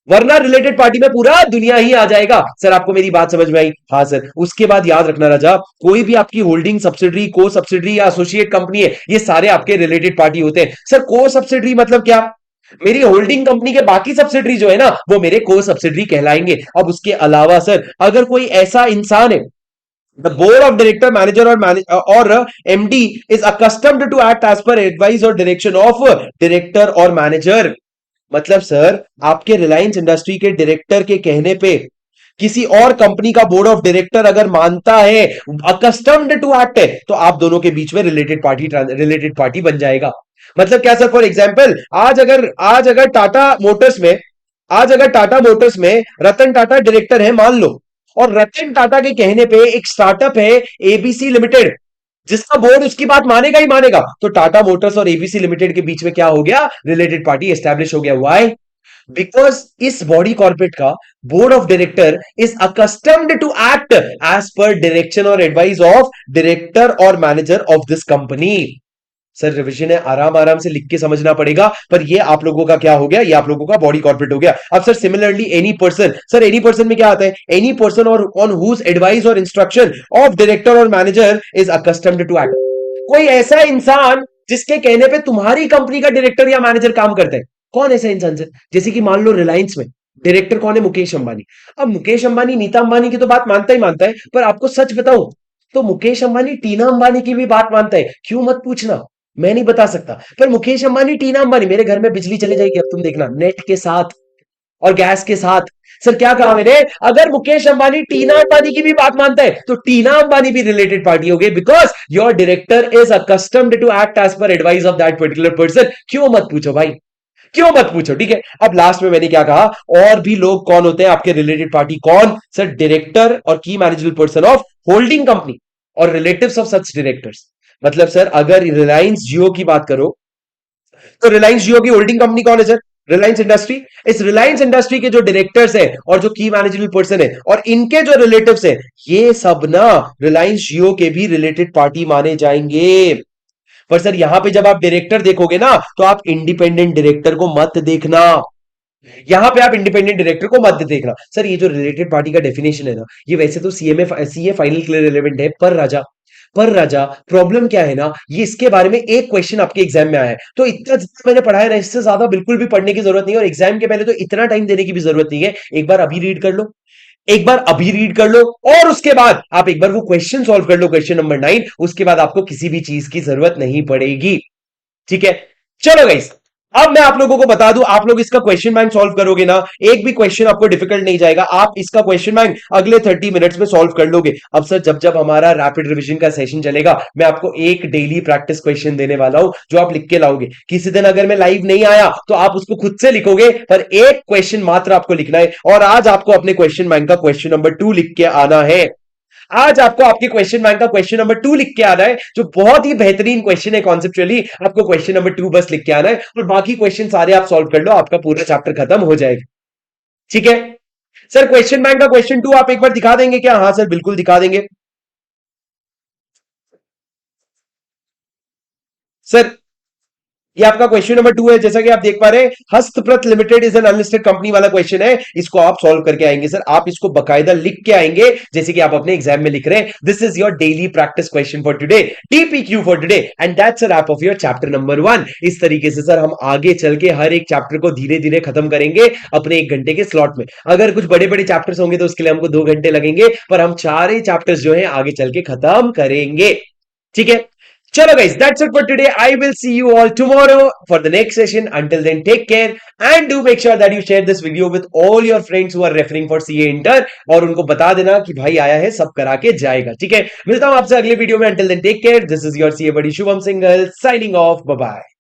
वरना रिलेटेड पार्टी में पूरा दुनिया ही आ जाएगा। सर आपको मेरी बात समझ में आई? हाँ सर। उसके बाद याद रखना राजा, कोई भी आपकी होल्डिंग सब्सिडरी, को सब्सिडरी या एसोसिएट कंपनी है, ये सारे आपके रिलेटेड पार्टी होते हैं। सर को सब्सिडरी मतलब क्या? मेरी होल्डिंग कंपनी के बाकी सब्सिडरी जो है ना वो मेरे को सब्सिडरी कहलाएंगे। अब उसके अलावा सर अगर कोई ऐसा इंसान है, the board of director, manager or MD is accustomed to act as per advice or direction of director और manager। मतलब सर आपके रिलायंस इंडस्ट्री के डायरेक्टर के कहने पे किसी और कंपनी का बोर्ड ऑफ डायरेक्टर अगर मानता है, अकस्टम्ड टू एक्ट है, तो आप दोनों के बीच में रिलेटेड पार्टी बन जाएगा। मतलब क्या सर? फॉर एग्जाम्पल आज अगर टाटा मोटर्स में रतन टाटा डायरेक्टर है मान लो, और रतन टाटा के कहने पे एक स्टार्टअप है एबीसी लिमिटेड, जिसका बोर्ड उसकी बात मानेगा ही मानेगा, तो टाटा मोटर्स और एबीसी लिमिटेड के बीच में क्या हो गया? रिलेटेड पार्टी एस्टैब्लिश हो गया। व्हाई? बिकॉज इस बॉडी कॉर्पोरेट का board of director is accustomed to act as per direction और एडवाइस ऑफ डायरेक्टर और manager of this company. Sir revision है, आराम आराम से लिख के समझना पड़ेगा, पर ये आप लोगों का क्या हो गया, ये आप लोगों का बॉडी कॉर्पोरेट हो गया। अब sir similarly any person, sir any person में क्या आता है, एनी पर्सन और ऑन हुज एडवाइस और इंस्ट्रक्शन ऑफ डायरेक्टर और manager is accustomed to act. कोई ऐसा इंसान जिसके कहने पे तुम्हारी कंपनी का डायरेक्टर या मैनेजर काम करता है। कौन ऐसा इंसान सर? जैसे कि मान लो रिलायंस में डायरेक्टर कौन है, मुकेश अंबानी। अब मुकेश अंबानी नीता अंबानी की तो बात मानता ही मानता है, पर आपको सच बताऊं तो मुकेश अंबानी टीना अंबानी की भी बात मानता है। क्यों मत पूछना, मैं नहीं बता सकता, पर मुकेश अंबानी टीना अंबानी, मेरे घर में बिजली चली जाएगी अब तुम देखना, नेट के साथ और गैस के साथ। सर क्या कहा मैंने, अगर मुकेश अंबानी टीना अंबानी की भी बात मानता है तो टीना अंबानी भी रिलेटेड पार्टी हो गई, because your director is accustomed to act as per advice of that particular person. क्यों मत पूछो भाई, क्यों मत पूछो, ठीक है। अब लास्ट में मैंने क्या कहा, और भी लोग कौन होते हैं आपके रिलेटेड पार्टी, कौन सर, डायरेक्टर और की managerial person of holding company और रिलेटिव्स ऑफ सच डायरेक्टर्स। मतलब सर अगर रिलायंस जियो की बात करो तो रिलायंस जियो की होल्डिंग कंपनी कौन है सर, रिलायंस इंडस्ट्री। इस रिलायंस इंडस्ट्री के जो डायरेक्टर्स हैं और जो की मैनेजरल पर्सन है और इनके जो रिलेटिव्स हैं, ये सब ना रिलायंस जियो के भी रिलेटेड पार्टी माने जाएंगे। पर सर यहां पे जब आप डायरेक्टर देखोगे ना तो आप इंडिपेंडेंट डायरेक्टर को मत देखना, यहां पे आप इंडिपेंडेंट डायरेक्टर को मत देखना। सर ये जो रिलेटेड पार्टी का डेफिनेशन है ना, ये वैसे तो सीए फाइनल के लिए रिलेवेंट है, पर राजा प्रॉब्लम क्या है ना, ये इसके बारे में एक क्वेश्चन आपके एग्जाम में आया है, तो इतना जितना मैंने पढ़ा है ना, इससे ज्यादा बिल्कुल भी पढ़ने की जरूरत नहीं है, और एग्जाम के पहले तो इतना टाइम देने की भी जरूरत नहीं है। एक बार अभी रीड कर लो, एक बार अभी रीड कर लो, और उसके बाद आप एक बार वो क्वेश्चन सॉल्व कर लो, क्वेश्चन नंबर 9, उसके बाद आपको किसी भी चीज की जरूरत नहीं पड़ेगी, ठीक है। चलो गाइस, अब मैं आप लोगों को बता दूं, आप लोग इसका क्वेश्चन बैंक सॉल्व करोगे ना, एक भी क्वेश्चन आपको डिफिकल्ट नहीं जाएगा, आप इसका क्वेश्चन बैंक अगले 30 मिनट्स में सॉल्व कर लोगे। अब सर जब जब हमारा रैपिड रिवीजन का सेशन चलेगा, मैं आपको एक डेली प्रैक्टिस क्वेश्चन देने वाला हूं जो आप लिख के लाओगे। किसी दिन अगर मैं लाइव नहीं आया तो आप उसको खुद से लिखोगे, पर एक क्वेश्चन मात्र आपको लिखना है, और आज आपको अपने क्वेश्चन बैंक का क्वेश्चन नंबर 2 लिख के आना है। आज आपको आपके क्वेश्चन बैंक का क्वेश्चन नंबर 2 लिख के आना है, जो बहुत ही बेहतरीन क्वेश्चन है कॉन्सेप्चुअली। आपको क्वेश्चन नंबर 2 बस लिख के आना है, और बाकी क्वेश्चन सारे आप सॉल्व कर लो, आपका पूरा चैप्टर खत्म हो जाएगा, ठीक है। सर क्वेश्चन बैंक का क्वेश्चन 2 आप एक बार दिखा देंगे क्या? हाँ सर बिल्कुल दिखा देंगे। सर ये आपका क्वेश्चन नंबर 2 है, जैसा कि आप देख पा रहे हैं, Hastaprat limited is an unlisted company वाला क्वेश्चन है। इसको आप सॉल्व करके आएंगे सर, आप इसको बकायदा लिख के आएंगे जैसे कि आप अपने एग्जाम में लिख रहे हैं। This is your daily practice question for today, TPQ for today, and that's a wrap of your chapter number 1। इस तरीके से सर हम आगे चल के हर एक चैप्टर को धीरे धीरे खत्म करेंगे अपने 1 घंटे के स्लॉट में। अगर कुछ बड़े बड़े चैप्टर्स होंगे तो उसके लिए हमको 2 घंटे लगेंगे, पर हम 4 चैप्टर्स जो है आगे चल के खत्म करेंगे, ठीक है। Chalo guys, that's it for today. I will see you all tomorrow for the next session. Until then, take care and do make sure that you share this video with all your friends who are referring for CA Inter, और उनको बता देना कि भाई आया है, सब करा के जाएगा, ठीक है। मिलता हूं आपसे अगले वीडियो में। Until then, take care. This is your CA buddy Shubham Singhal signing off. Bye bye.